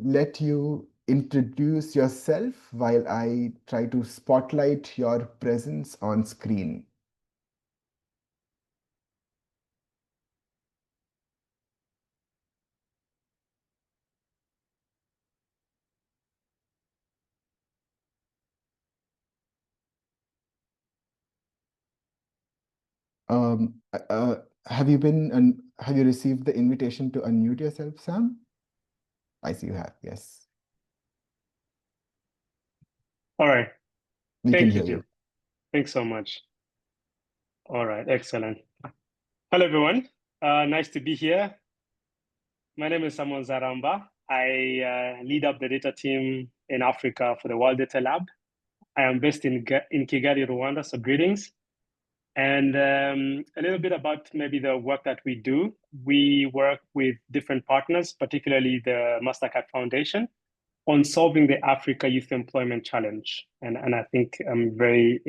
let you introduce yourself while I try to spotlight your presence on screen. Um, have you have you received the invitation to unmute yourself, Sam? I see you have, yes. All right. We can Thank you, hear Jim. you. Thanks so much. All right, excellent. Hello, everyone. Nice to be here. My name is Samuel Zaramba. I lead up the data team in Africa for the World Data Lab. I am based in Kigali, Rwanda, so greetings. And a little bit about maybe the work that we do. We work with different partners, particularly the Mastercard Foundation, on solving the Africa Youth Employment Challenge. And I think I'm very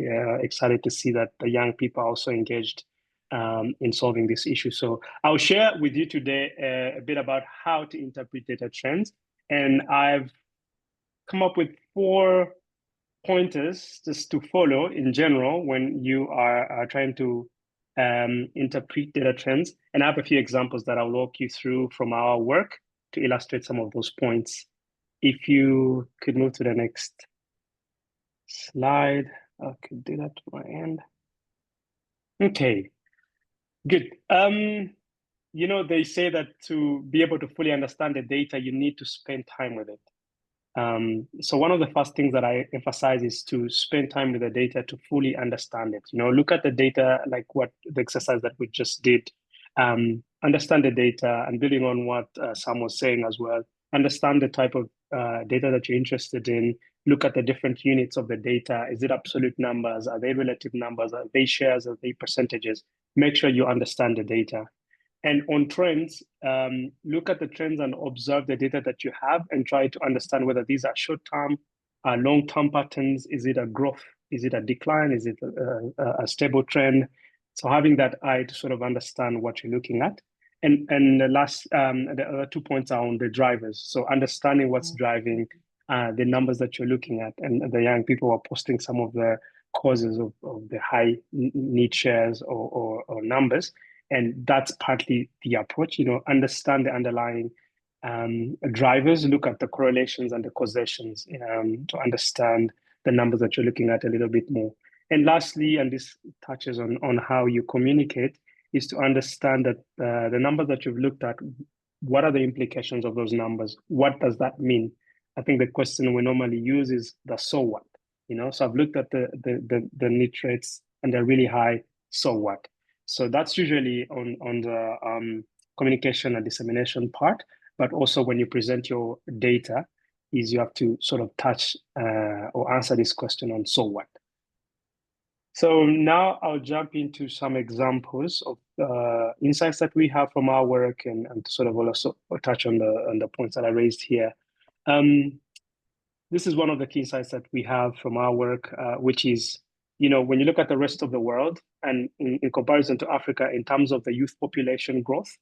excited to see that the young people are also engaged in solving this issue. So I'll share with you today a bit about how to interpret data trends. And I've come up with 4 pointers just to follow in general when you are trying to interpret data trends. And I have a few examples that I'll walk you through from our work to illustrate some of those points. If you could move to the next slide, I could do that to my end. Okay, good. You know, they say that to be able to fully understand the data, you need to spend time with it. So one of the first things that I emphasize is to spend time with the data to fully understand it. You know, look at the data, like what the exercise that we just did. Understand the data, and building on what Sam was saying as well, understand the type of data that you're interested in. Look at the different units of the data. Is it absolute numbers? Are they relative numbers? Are they shares? Are they percentages? Make sure you understand the data. And on trends, look at the trends and observe the data that you have and try to understand whether these are short-term, long-term patterns. Is it a growth? Is it a decline? Is it a stable trend? So having that eye to sort of understand what you're looking at. And the last, the other 2 points are on the drivers. So understanding what's driving the numbers that you're looking at. And the young people are posting some of the causes of the high need shares or numbers. And that's partly the approach, you know, understand the underlying drivers, look at the correlations and the causations to understand the numbers that you're looking at a little bit more. And lastly, and this touches on how you communicate, is to understand that the numbers that you've looked at, what are the implications of those numbers? What does that mean? I think the question we normally use is the so what, you know? So I've looked at the need rates and they're really high, so what? So that's usually on the communication and dissemination part, but also when you present your data, is you have to sort of touch or answer this question on so what. So now I'll jump into some examples of insights that we have from our work and to sort of also touch on the points that I raised here. This is one of the key insights that we have from our work, which is, you know, when you look at the rest of the world and in comparison to Africa in terms of the youth population growth,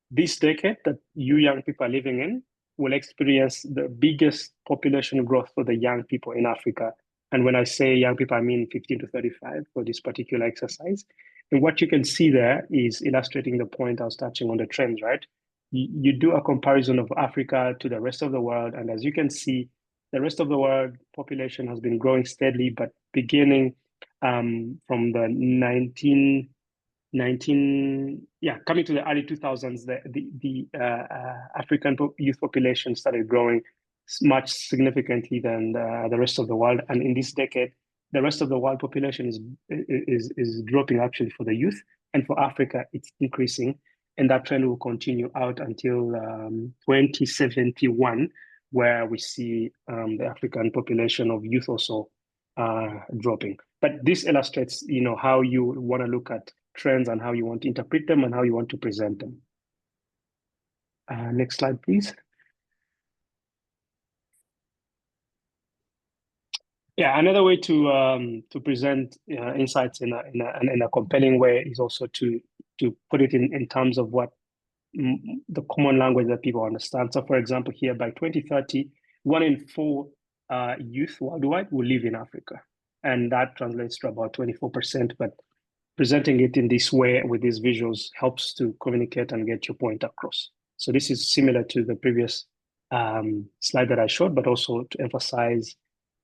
this decade that you young people are living in will experience the biggest population growth for the young people in Africa. And when I say young people, I mean 15 to 35 for this particular exercise. And what you can see there is illustrating the point I was touching on the trends, right? You do a comparison of Africa to the rest of the world. And as you can see, the rest of the world population has been growing steadily, but beginning from the coming to the early 2000s, the African youth population started growing much significantly than the rest of the world. And in this decade, the rest of the world population is dropping actually for the youth, and for Africa, it's increasing. And that trend will continue out until 2071, where we see the African population of youth also dropping. But this illustrates, you know, how you want to look at trends and how you want to interpret them and how you want to present them. Next slide, please. Yeah, another way to present insights in a compelling way is also to put it in terms of what the common language that people understand. So, for example, here by 2030, 1 in 4 youth worldwide will live in Africa, and that translates to about 24%. But presenting it in this way with these visuals helps to communicate and get your point across. So this is similar to the previous slide that I showed, but also to emphasize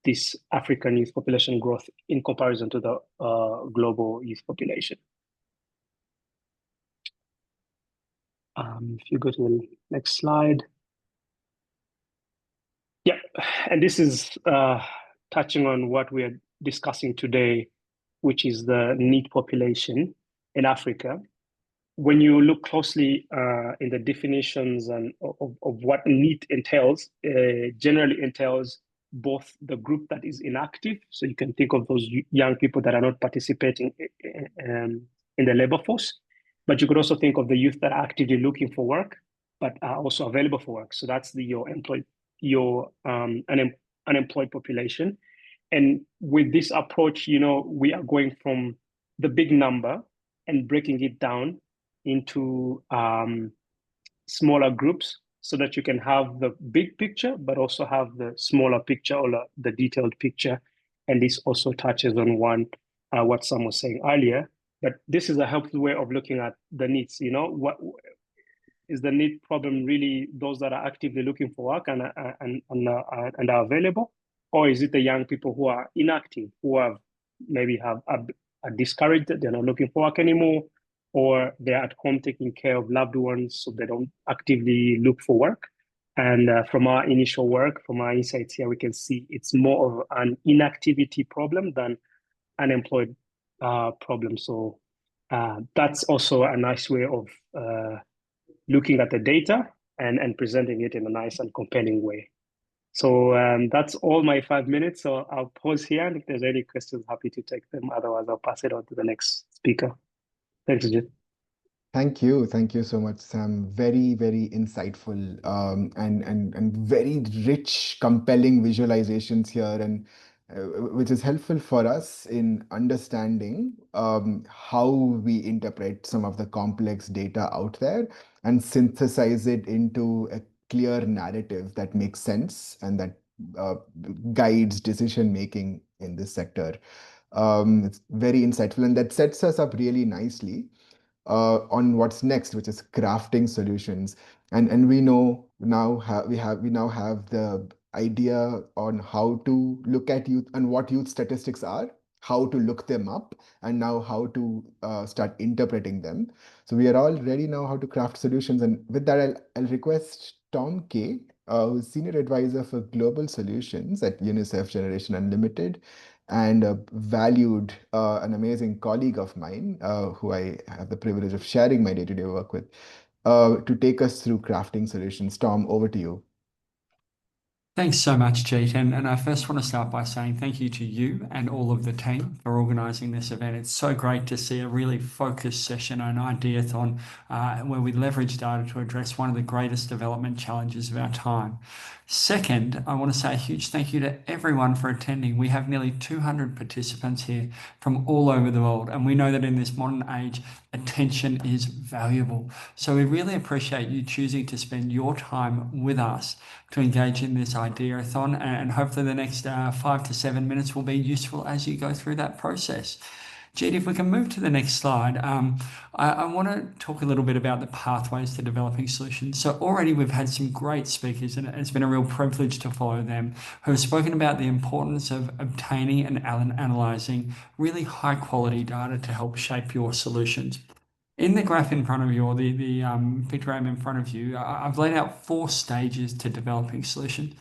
this African youth population growth in comparison to the global youth population. If you go to the next slide. Yeah, and this is touching on what we are discussing today, which is the NEET population in Africa. When you look closely in the definitions and of what NEET entails, generally entails both the group that is inactive, so you can think of those young people that are not participating in the labor force, but you could also think of the youth that are actively looking for work, but are also available for work. So that's your unemployed population. And with this approach, we are going from the big number and breaking it down into smaller groups so that you can have the big picture, but also have the smaller picture or the detailed picture. And this also touches on what Sam was saying earlier. But this is a helpful way of looking at the needs. What is the need problem really those that are actively looking for work and are available, or is it the young people who are inactive, who have maybe are discouraged, they're not looking for work anymore, or they're at home taking care of loved ones, so they don't actively look for work? And from our initial work, from our insights here, we can see it's more of an inactivity problem than unemployed problem. So that's also a nice way of looking at the data and presenting it in a nice and compelling way. So that's all my 5 minutes. So I'll pause here, and if there's any questions, happy to take them. Otherwise, I'll pass it on to the next speaker. Thanks, Jit. Thank you. Thank you so much, Sam. Very, very insightful and very rich, compelling visualizations here, and which is helpful for us in understanding how we interpret some of the complex data out there and synthesize it into a clear narrative that makes sense and that uh, guides decision making in this sector. It's very insightful, and that sets us up really nicely on what's next, which is crafting solutions. And we know now we now have the idea on how to look at youth and what youth statistics are, how to look them up, and now how to start interpreting them. So we are all ready now how to craft solutions. And with that, I'll request Tom Kay, who's Senior Advisor for Global Solutions at UNICEF Generation Unlimited, and a valued, an amazing colleague of mine, who I have the privilege of sharing my day-to-day work with, to take us through crafting solutions. Tom, over to you. Thanks so much, Jeet. And I first want to start by saying thank you to you and all of the team for organising this event. It's so great to see a really focused session on Ideathon where we leverage data to address one of the greatest development challenges of our time. Second, I want to say a huge thank you to everyone for attending. We have nearly 200 participants here from all over the world, and we know that in this modern age, attention is valuable. So we really appreciate you choosing to spend your time with us to engage in this Ideathon, and hopefully the next 5 to 7 minutes will be useful as you go through that process. Jeet, if we can move to the next slide, I want to talk a little bit about the pathways to developing solutions. So already we've had some great speakers, and it's been a real privilege to follow them, who have spoken about the importance of obtaining and analysing really high quality data to help shape your solutions. In the graph in front of you, or the pictogram in front of you, I've laid out 4 stages to developing solutions.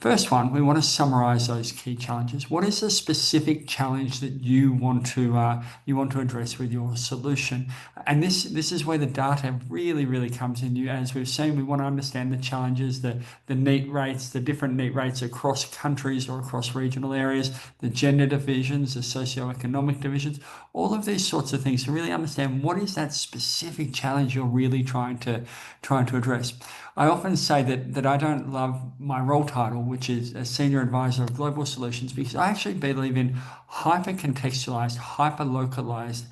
First one, we want to summarize those key challenges. What is the specific challenge that you want to address with your solution? And this is where the data really comes in. As we've seen, we want to understand the challenges, the NEET rates, the different NEET rates across countries or across regional areas, the gender divisions, the socioeconomic divisions, all of these sorts of things to really understand what is that specific challenge you're really trying to address. I often say that I don't love my role title, which is a Senior Advisor of Global Solutions, because I actually believe in hyper-contextualized, hyper-localized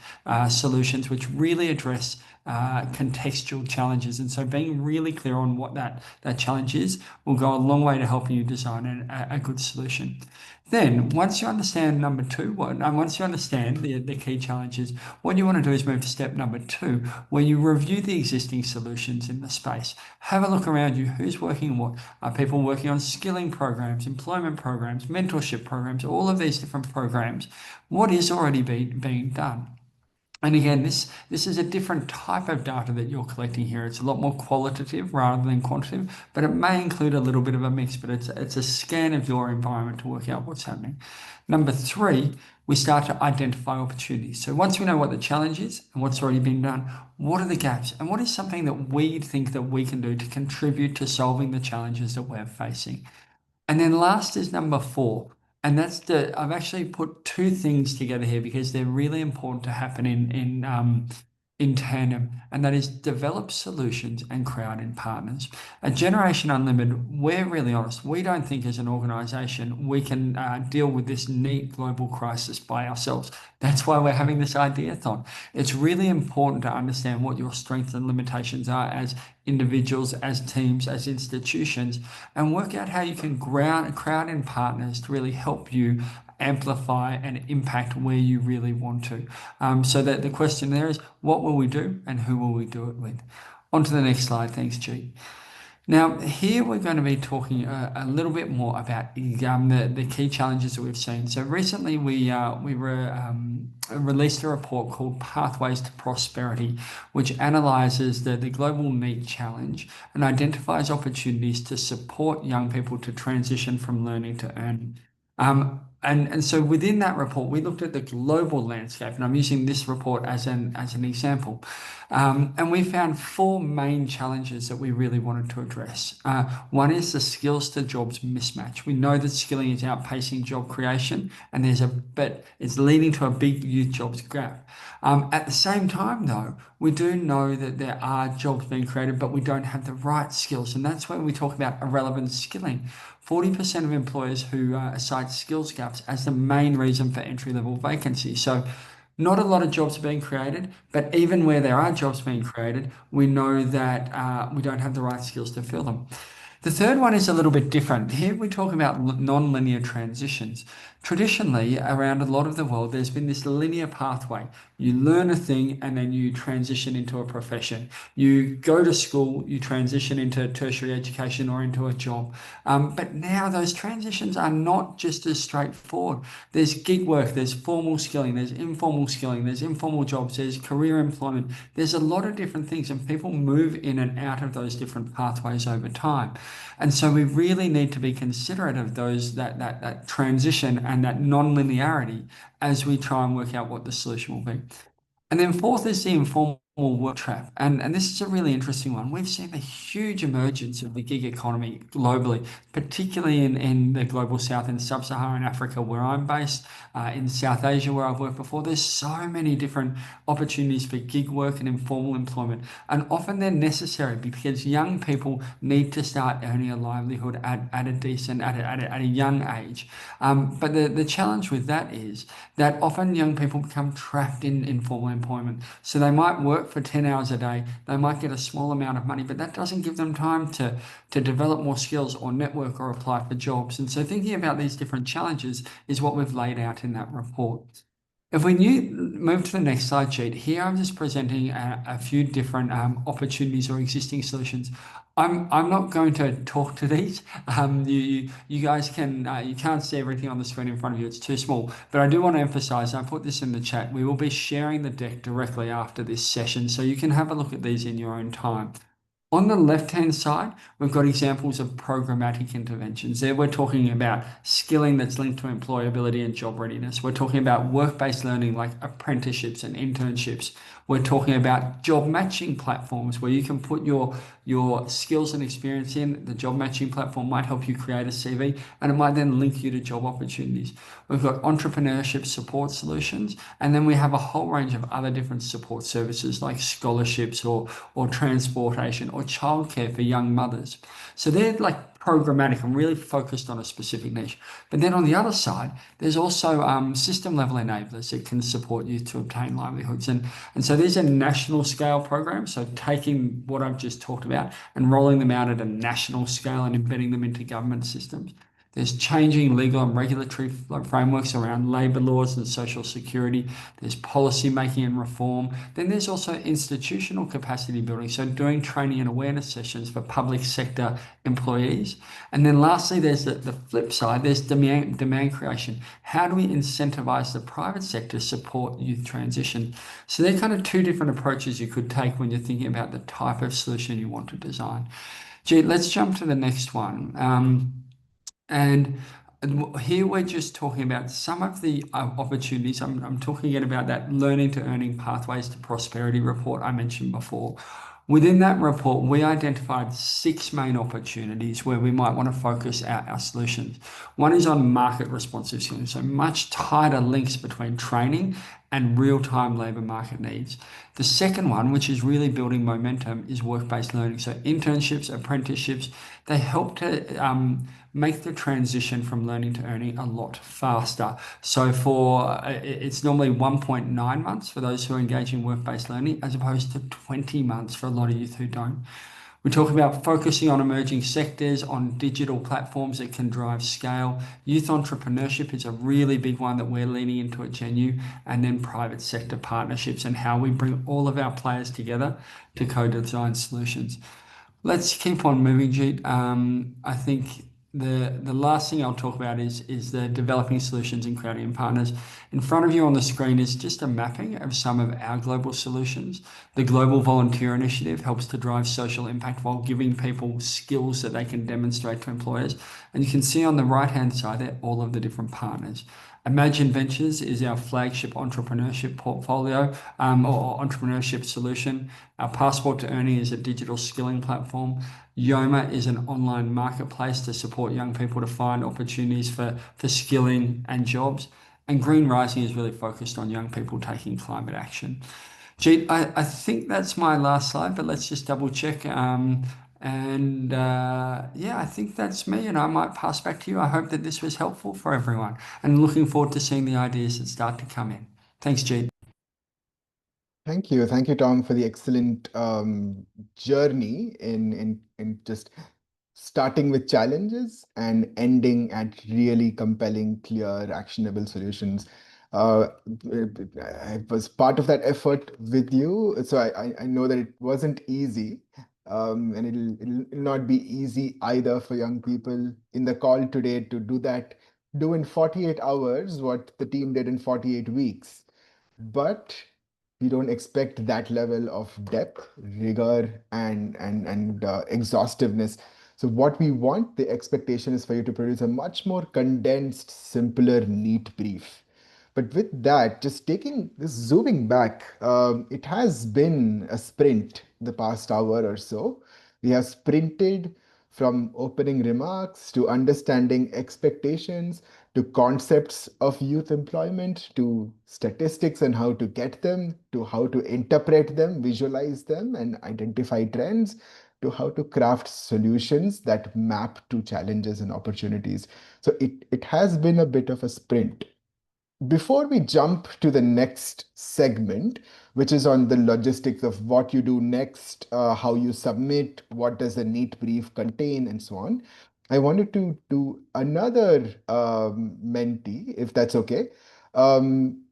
solutions which really address contextual challenges. And so being really clear on what that challenge is will go a long way to helping you design a good solution. Then, once you understand number 2, once you understand the key challenges, what you want to do is move to step number 2, where you review the existing solutions in the space. Have a look around you. Who's working what? Are people working on skilling programs, employment programs, mentorship programs, all of these different programs? What is already being done? And again, this is a different type of data that you're collecting here. It's a lot more qualitative rather than quantitative, but it may include a little bit of a mix, but it's a scan of your environment to work out what's happening. Number three, we start to identify opportunities. So once we know what the challenge is and what's already been done, what are the gaps and what is something that we think that we can do to contribute to solving the challenges that we're facing? And then last is number four. And I've actually put two things together here because they're really important to happen in tandem, and that is develop solutions and crowd in partners. At Generation Unlimited, we're really honest. We don't think as an organization we can deal with this NEET global crisis by ourselves. That's why we're having this ideathon. It's really important to understand what your strengths and limitations are as individuals, as teams, as institutions, and work out how you can crowd in partners to really help you amplify and impact where you really want to. So that the question there is, what will we do and who will we do it with? On to the next slide. Thanks, G. Now, here we're going to be talking a little bit more about the key challenges that we've seen. So recently we released a report called Pathways to Prosperity, which analyses the global NEET challenge and identifies opportunities to support young people to transition from learning to earning. And so within that report, we looked at the global landscape, and I'm using this report as an example. And we found four main challenges that we really wanted to address. One is the skills to jobs mismatch. We know that skilling is outpacing job creation, and but it's leading to a big youth jobs gap. At the same time, though, we do know that there are jobs being created, but we don't have the right skills, and that's where we talk about irrelevant skilling. 40% of employers who cite skills gaps as the main reason for entry-level vacancies. So not a lot of jobs are being created, but even where there are jobs being created, we know that we don't have the right skills to fill them. The third one is a little bit different. Here we talk about non-linear transitions. Traditionally, around a lot of the world, there's been this linear pathway. You learn a thing and then you transition into a profession. You go to school, you transition into tertiary education or into a job. But now those transitions are not just as straightforward. There's gig work, there's formal skilling, there's informal jobs, there's career employment. There's a lot of different things, and people move in and out of those different pathways over time. And so we really need to be considerate of that transition and that non-linearity as we try and work out what the solution will be. And then fourth is the informal work trap. And this is a really interesting one. We've seen a huge emergence of the gig economy globally, particularly in the global south, in sub-Saharan Africa, where I'm based, in South Asia, where I've worked before. There's so many different opportunities for gig work and informal employment. And often they're necessary because young people need to start earning a livelihood at a young age. But the challenge with that is that often young people become trapped in informal employment. So they might work for 10 hours a day, they might get a small amount of money, but that doesn't give them time to develop more skills or network or apply for jobs. And so thinking about these different challenges is what we've laid out in that report. If we move to the next slide sheet, here I'm just presenting a few different opportunities or existing solutions. I'm not going to talk to these. You guys you can't see everything on the screen in front of you. It's too small. But I do want to emphasize, I put this in the chat, we will be sharing the deck directly after this session, so you can have a look at these in your own time. On the left-hand side, we've got examples of programmatic interventions. There we're talking about skilling that's linked to employability and job readiness. We're talking about work-based learning like apprenticeships and internships. We're talking about job matching platforms where you can put your skills and experience in. The job matching platform might help you create a CV, and it might then link you to job opportunities. We've got entrepreneurship support solutions, and then we have a whole range of other different support services like scholarships or transportation or childcare for young mothers. So they're like programmatic and really focused on a specific niche. But then on the other side, there's also system level enablers that can support you to obtain livelihoods. And so these are national scale programs. So taking what I've just talked about and rolling them out at a national scale and embedding them into government systems. There's changing legal and regulatory frameworks around labour laws and social security. There's policy making and reform. Then there's also institutional capacity building, so doing training and awareness sessions for public sector employees. And then lastly, there's the flip side, there's demand creation. How do we incentivize the private sector to support youth transition? So they're kind of two different approaches you could take when you're thinking about the type of solution you want to design. Gee, let's jump to the next one. And here we're just talking about some of the opportunities. I'm talking again about that learning to earning pathways to prosperity report I mentioned before. Within that report, we identified 6 main opportunities where we might want to focus our solutions. One is on market responsive skills, so much tighter links between training and real-time labour market needs. The second one, which is really building momentum, is work-based learning. So internships, apprenticeships, they help to make the transition from learning to earning a lot faster. So it's normally 1.9 months for those who engage in work-based learning, as opposed to 20 months for a lot of youth who don't. We talk about focusing on emerging sectors, on digital platforms that can drive scale. Youth entrepreneurship is a really big one that we're leaning into at GenU, and then private sector partnerships and how we bring all of our players together to co-design solutions. Let's keep on moving, Jeet. I think the last thing I'll talk about is the developing solutions and creating partners. In front of you on the screen is just a mapping of some of our global solutions. The Global Volunteer Initiative helps to drive social impact while giving people skills that they can demonstrate to employers. And you can see on the right-hand side there all of the different partners. Imagine Ventures is our flagship entrepreneurship portfolio or entrepreneurship solution. Our Passport to Earning is a digital skilling platform. Yoma is an online marketplace to support young people to find opportunities for skilling and jobs. And Green Rising is really focused on young people taking climate action. Jeet, I think that's my last slide, but let's just double check. Yeah, I think that's me, and I might pass back to you. I hope that this was helpful for everyone, and looking forward to seeing the ideas that start to come in. Thanks, Jeet. Thank you. Thank you, Tom, for the excellent journey in just starting with challenges and ending at really compelling, clear, actionable solutions. I was part of that effort with you, so I know that it wasn't easy, and it'll not be easy either for young people in the call today to do in 48 hours what the team did in 48 weeks. But we don't expect that level of depth, rigor, and exhaustiveness. So what we want, the expectation is for you to produce a much more condensed, simpler, neat brief. But with that, just taking this zooming back, it has been a sprint the past hour or so. We have sprinted from opening remarks to understanding expectations to concepts of youth employment, to statistics and how to get them, to how to interpret them, visualize them, and identify trends, to how to craft solutions that map to challenges and opportunities. So it has been a bit of a sprint. Before we jump to the next segment, which is on the logistics of what you do next, how you submit, what does a neat brief contain, and so on, I wanted to do another mentee, if that's okay. Um,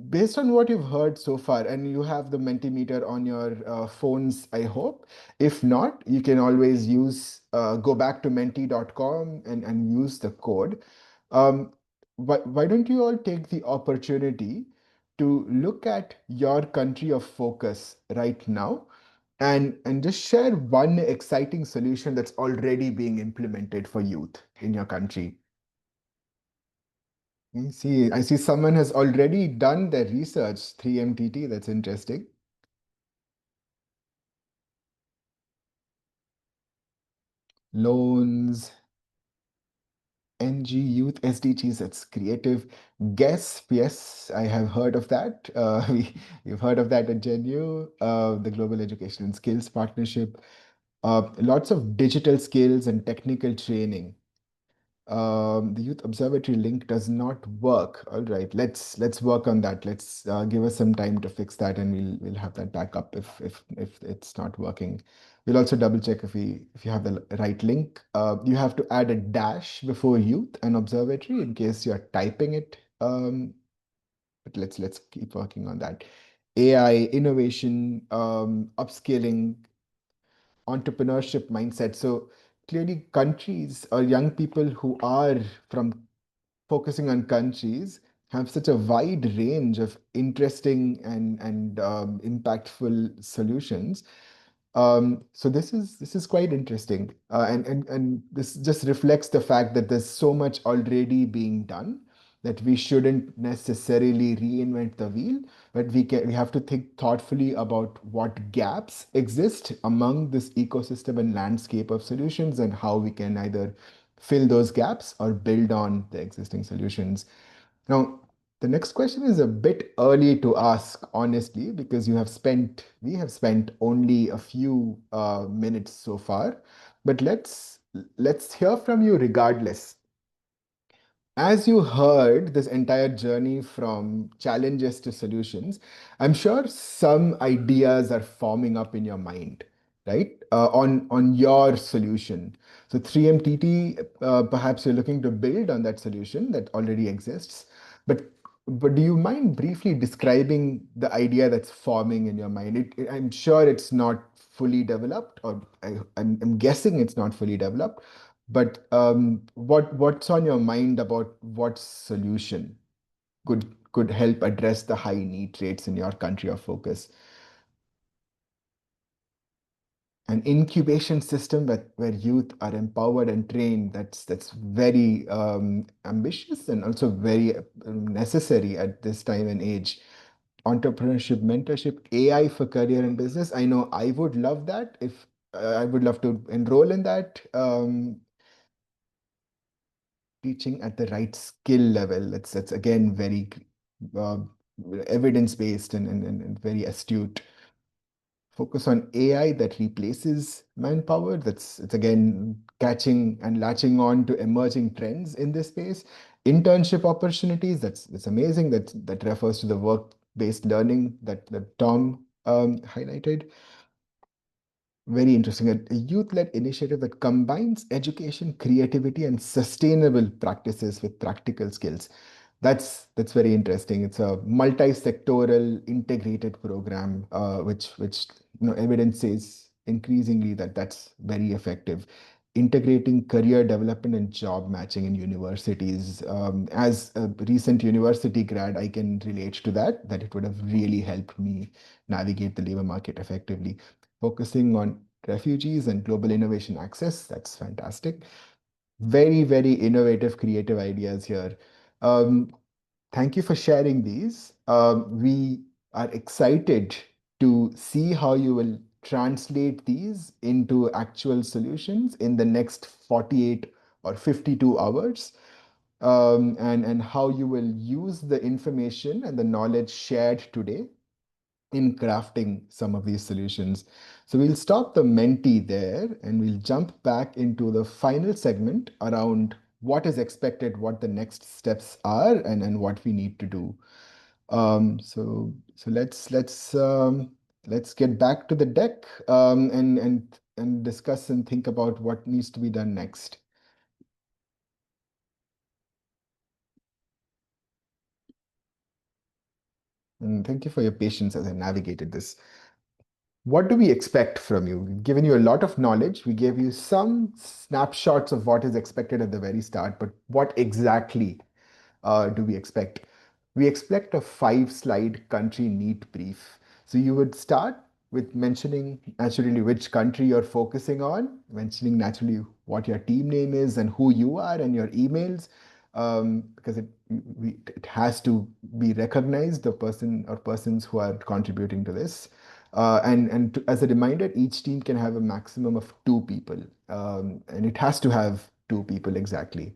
Based on what you've heard so far, and you have the Mentimeter on your phones, I hope. If not, you can always go back to menti.com and use the code. Um, why don't you all take the opportunity to look at your country of focus right now and just share one exciting solution that's already being implemented for youth in your country? I see someone has already done their research, 3MTT. That's interesting. Loans, NG Youth SDGs, that's creative. GUESS, yes, I have heard of that. We've heard of that at GenU, the Global Education and Skills Partnership. Lots of digital skills and technical training. The Youth Observatory link does not work. All right, let's work on that. Let's give us some time to fix that, and we'll have that back up if it's not working. We'll also double check if you have the right link. You have to add a dash before youth and observatory in case you're typing it. But let's keep working on that. AI, innovation, upscaling, entrepreneurship mindset. So clearly, countries or young people who are from focusing on countries have such a wide range of interesting and impactful solutions. So this is quite interesting, and this just reflects the fact that there's so much already being done that we shouldn't necessarily reinvent the wheel, but we have to think thoughtfully about what gaps exist among this ecosystem and landscape of solutions and how we can either fill those gaps or build on the existing solutions. Now, the next question is a bit early to ask, honestly, because we have spent only a few minutes so far, but let's hear from you regardless. As you heard this entire journey from challenges to solutions, I'm sure some ideas are forming up in your mind, right? On your solution. So 3MTT, perhaps you're looking to build on that solution that already exists, but do you mind briefly describing the idea that's forming in your mind? I'm sure it's not fully developed, or I'm guessing it's not fully developed, but what's on your mind about what solution could help address the high NEET rates in your country of focus? An incubation system where youth are empowered and trained, that's very ambitious and also very necessary at this time and age. Entrepreneurship, mentorship, AI for career and business. I know I would love that. If I would love to enroll in that. Teaching at the right skill level. That's again very uh, evidence-based and very astute. Focus on AI that replaces manpower. It's again catching and latching on to emerging trends in this space. Internship opportunities. That's amazing. That refers to the work-based learning that Tom highlighted. Very interesting. A youth-led initiative that combines education, creativity, and sustainable practices with practical skills. That's very interesting. It's a multi-sectoral integrated program, which evidence says increasingly that that's very effective. Integrating career development and job matching in universities. As a recent university grad, I can relate to that it would have really helped me navigate the labor market effectively. Focusing on refugees and global innovation access. That's fantastic. Very, very innovative, creative ideas here. Um, Thank you for sharing these. We are excited to see how you will translate these into actual solutions in the next 48 or 52 hours, and how you will use the information and the knowledge shared today in crafting some of these solutions. So we'll stop the Menti there and we'll jump back into the final segment around what is expected, what the next steps are, and what we need to do. So let's get back to the deck, and discuss and think about what needs to be done next. And thank you for your patience as I navigated this. What do we expect from you? We've given you a lot of knowledge. We gave you some snapshots of what is expected at the very start, but what exactly do we expect? We expect a 5-slide country NEET brief. So you would start with mentioning naturally which country you're focusing on, mentioning naturally what your team name is and who you are and your emails, because it has to be recognized, the person or persons who are contributing to this. As a reminder, each team can have a maximum of 2 people, and it has to have 2 people exactly.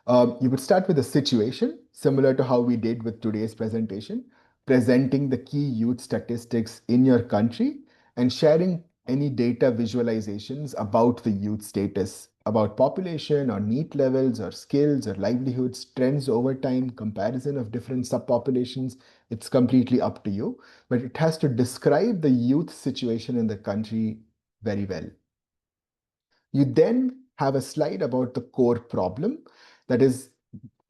You would start with a situation similar to how we did with today's presentation, presenting the key youth statistics in your country and sharing any data visualizations about the youth status about population or NEET levels or skills or livelihoods, trends over time, comparison of different subpopulations, it's completely up to you. But it has to describe the youth situation in the country very well. You then have a slide about the core problem, that is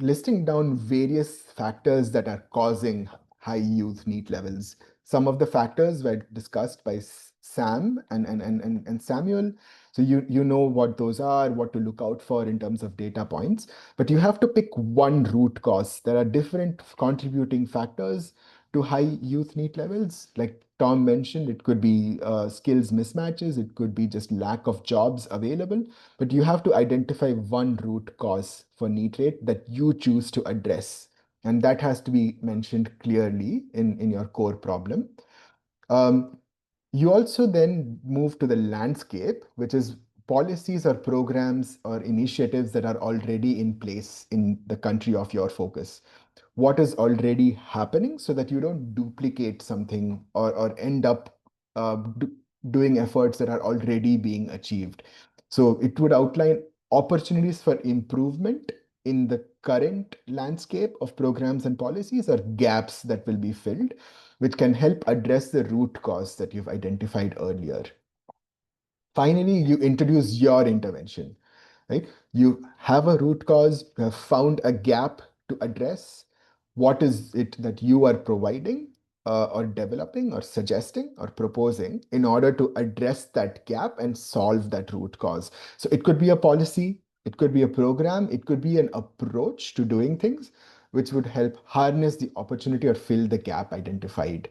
listing down various factors that are causing high youth NEET levels. Some of the factors were discussed by Sam and Samuel. So you know what those are, what to look out for in terms of data points, but you have to pick one root cause. There are different contributing factors to high youth NEET levels. Like Tom mentioned, it could be skills mismatches, it could be just lack of jobs available, but you have to identify one root cause for NEET rate that you choose to address. And that has to be mentioned clearly in your core problem. Um, you also then move to the landscape, which is policies or programs or initiatives that are already in place in the country of your focus. What is already happening so that you don't duplicate something or end up doing efforts that are already being achieved. So it would outline opportunities for improvement in the current landscape of programs and policies or gaps that will be filled, which can help address the root cause that you've identified earlier. Finally, you introduce your intervention, right? You have a root cause, you have found a gap to address. What is it that you are providing or developing or suggesting or proposing in order to address that gap and solve that root cause? So it could be a policy, it could be a program, it could be an approach to doing things which would help harness the opportunity or fill the gap identified.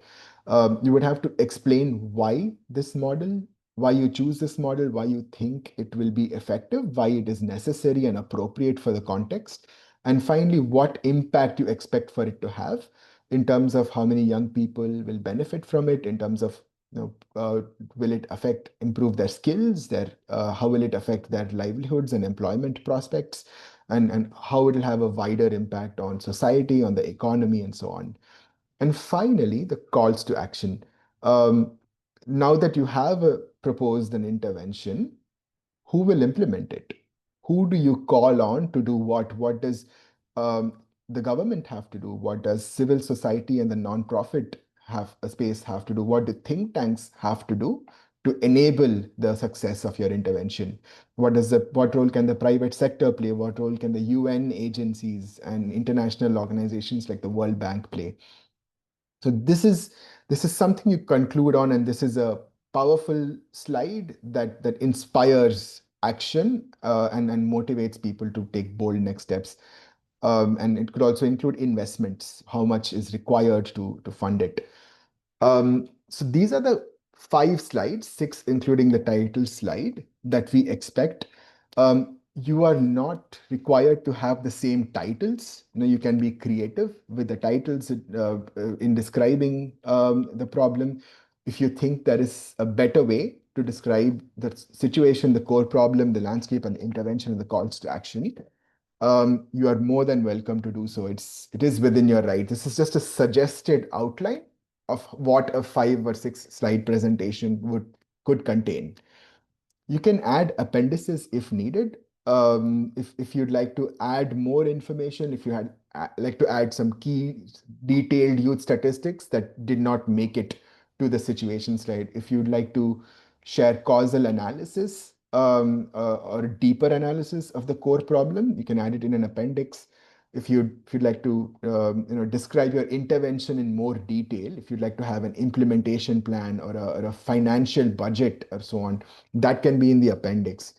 You would have to explain why you choose this model, why you think it will be effective, why it is necessary and appropriate for the context, and finally, what impact you expect for it to have in terms of how many young people will benefit from it, in terms of will it improve their skills, how will it affect their livelihoods and employment prospects, and how it will have a wider impact on society, on the economy, and so on. And finally, the calls to action. Um, Now that you have proposed an intervention, who will implement it? Who do you call on to do what? What does um, the government have to do? What does civil society and the nonprofit have a space have to do? What do think tanks have to do to enable the success of your intervention? What role can the private sector play? What role can the UN agencies and international organizations like the World Bank play? So this is something you conclude on, and this is a powerful slide that inspires action and motivates people to take bold next steps. And it could also include investments, how much is required to fund it. So these are the 5 slides, 6 including the title slide, that we expect. You are not required to have the same titles. You can be creative with the titles in describing the problem. If you think there is a better way to describe the situation, the core problem, the landscape, and the intervention and the calls to action, you are more than welcome to do so. It is within your right. This is just a suggested outline of what a 5 or 6 slide presentation could contain. You can add appendices if needed. If you'd like to add more information, if you had like to add some key detailed youth statistics that did not make it to the situation slide, if you'd like to share causal analysis or deeper analysis of the core problem, you can add it in an appendix. If you'd like to describe your intervention in more detail, if you'd like to have an implementation plan or a financial budget or so on, that can be in the appendix.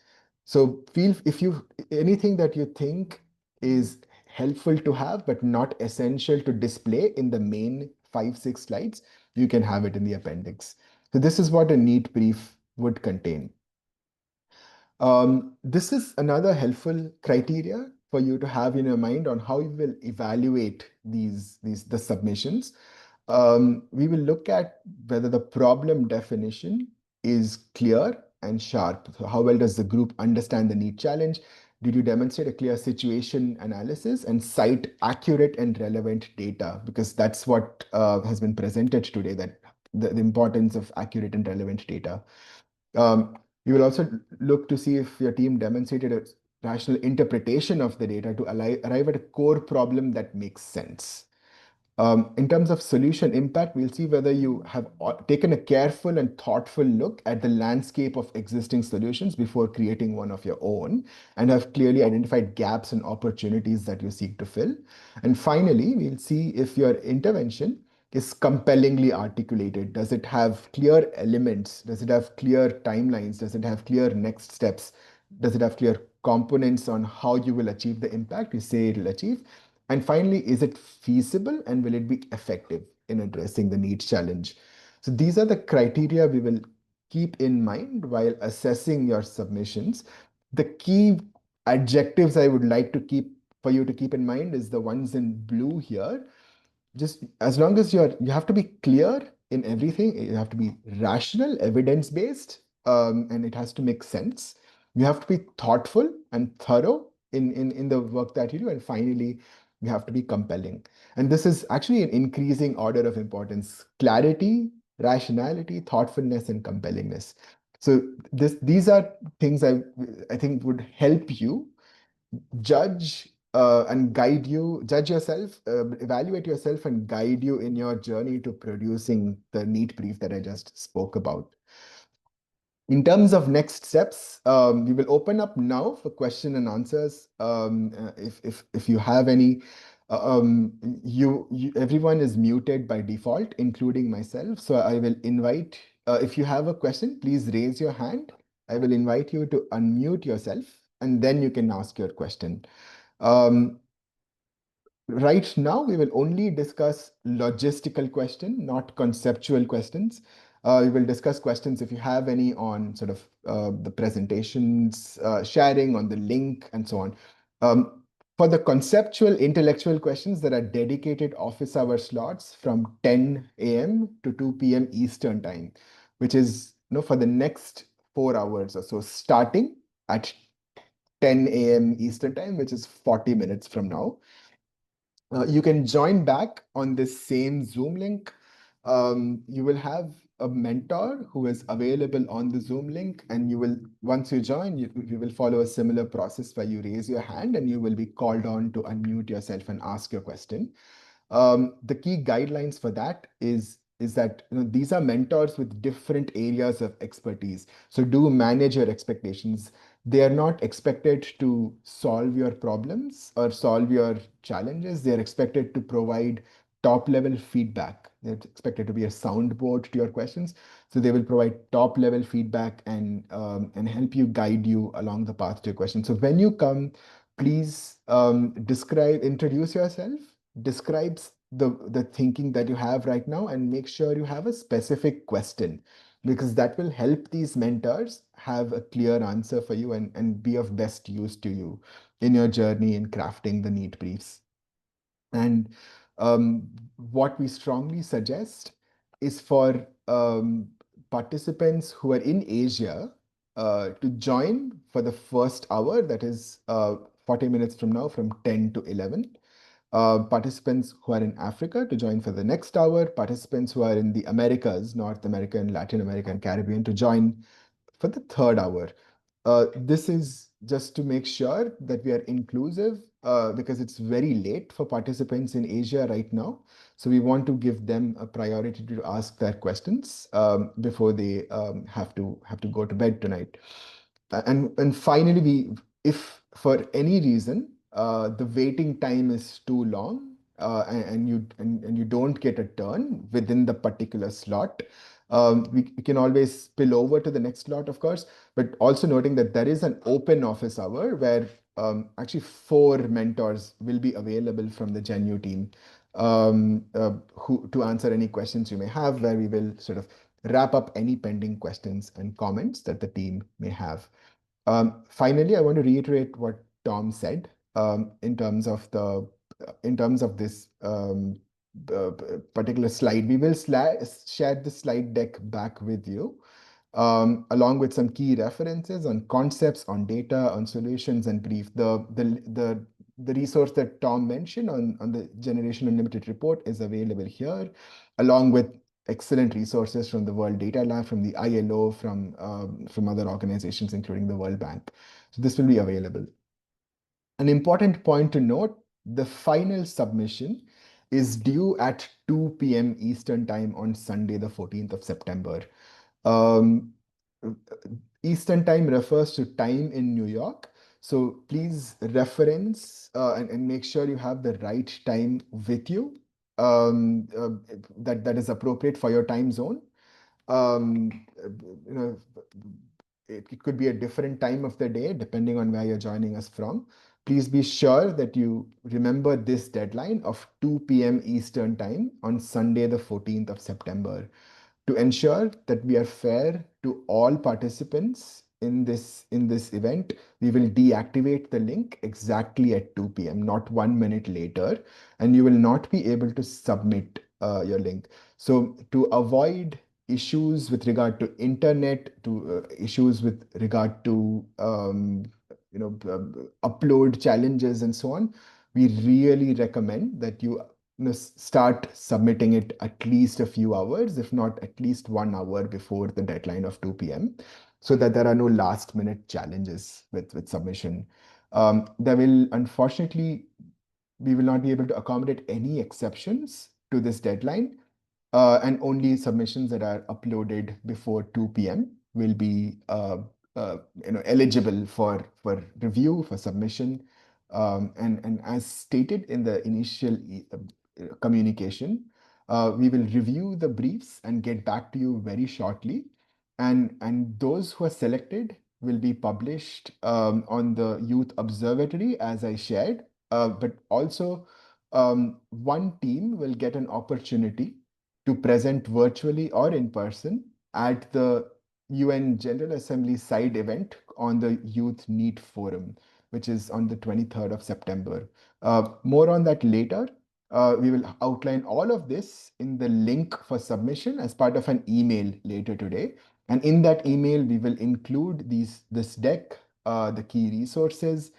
So feel if you anything that you think is helpful to have but not essential to display in the main 5, 6 slides, you can have it in the appendix. So this is what a NEET brief would contain. This is another helpful criteria for you to have in your mind on how you will evaluate the submissions. We will look at whether the problem definition is clear and sharp. So how well does the group understand the NEET challenge? Did you demonstrate a clear situation analysis and cite accurate and relevant data? Because that's what has been presented today, that the importance of accurate and relevant data. You will also look to see if your team demonstrated a rational interpretation of the data to arrive at a core problem that makes sense. In terms of solution impact, we'll see whether you have taken a careful and thoughtful look at the landscape of existing solutions before creating one of your own and have clearly identified gaps and opportunities that you seek to fill. And finally, we'll see if your intervention is compellingly articulated. Does it have clear elements? Does it have clear timelines? Does it have clear next steps? Does it have clear components on how you will achieve the impact you say it will achieve? And finally, is it feasible and will it be effective in addressing the needs challenge? So these are the criteria we will keep in mind while assessing your submissions. The key adjectives I would like to keep for you to keep in mind is the ones in blue here. Just as long as you have to be clear in everything, you have to be rational, evidence-based, and it has to make sense. You have to be thoughtful and thorough in the work that you do. And finally, you have to be compelling. And this is actually an increasing order of importance: clarity, rationality, thoughtfulness, and compellingness. So these are things I think would help you judge and guide you, judge yourself, evaluate yourself, and guide you in your journey to producing the NEET brief that I just spoke about. In terms of next steps, we will open up now for question and answers. If you have any, everyone is muted by default, including myself. So I will invite, if you have a question, please raise your hand. I will invite you to unmute yourself, and then you can ask your question. Right now, we will only discuss logistical questions, not conceptual questions. We will discuss questions if you have any on sort of the presentations, sharing on the link, and so on. For the conceptual, intellectual questions, there are dedicated office hour slots from 10 a.m. to 2 p.m. Eastern time, which is for the next 4 hours or so, starting at 10 a.m. Eastern time, which is 40 minutes from now. You can join back on this same Zoom link. You will have a mentor who is available on the Zoom link, and once you join, you will follow a similar process where you raise your hand and you will be called on to unmute yourself and ask your question. The key guidelines for that is that these are mentors with different areas of expertise. So do manage your expectations. They are not expected to solve your problems or solve your challenges. They are expected to provide top-level feedback. They're expected to be a soundboard to your questions. So they will provide top-level feedback and help you guide you along the path to your question. So when you come, please introduce yourself, describes the thinking that you have right now, and make sure you have a specific question, because that will help these mentors have a clear answer for you and be of best use to you in your journey in crafting the NEET briefs. And what we strongly suggest is for participants who are in Asia to join for the first hour, that is 40 minutes from now, from 10 to 11. Participants who are in Africa to join for the next hour, participants who are in the Americas, North America and Latin America and Caribbean, to join for the third hour. This is just to make sure that we are inclusive because it's very late for participants in Asia right now. So we want to give them a priority to ask their questions before they have to go to bed tonight. And finally, if for any reason the waiting time is too long and you don't get a turn within the particular slot, we can always spill over to the next slot, of course, but also noting that there is an open office hour where actually 4 mentors will be available from the GenU team who to answer any questions you may have, where we will sort of wrap up any pending questions and comments that the team may have. Finally, I want to reiterate what Tom said in terms of this particular slide. We will share the slide deck back with you, along with some key references on concepts, on data, on solutions, and brief. The resource that Tom mentioned on the Generation Unlimited report is available here, along with excellent resources from the World Data Lab, from the ILO, from other organizations, including the World Bank. So this will be available. An important point to note, the final submission is due at 2 p.m. Eastern Time on Sunday, the 14th of September. Um, Eastern Time refers to time in New York. So please reference and make sure you have the right time with you that is appropriate for your time zone. Um, you know, it could be a different time of the day depending on where you're joining us from. Please be sure that you remember this deadline of 2 p.m. Eastern Time on Sunday, the 14th of September. To ensure that we are fair to all participants in this event, we will deactivate the link exactly at 2 p.m., not 1 minute later, and you will not be able to submit your link. So to avoid issues with regard to internet, to issues with regard to upload challenges and so on, we really recommend that you start submitting it at least a few hours, if not at least 1 hour before the deadline of 2 p.m., so that there are no last minute challenges with submission. There will, unfortunately, we will not be able to accommodate any exceptions to this deadline, and only submissions that are uploaded before 2 p.m. will be eligible for review, for submission. And as stated in the initial communication, we will review the briefs and get back to you very shortly. And those who are selected will be published on the Youth Observatory, as I shared. But also, one team will get an opportunity to present virtually or in person at the UN General Assembly side event on the Youth NEET Forum, which is on the 23rd of September. More on that later. We will outline all of this in the link for submission as part of an email later today. And in that email, we will include this deck, the key resources,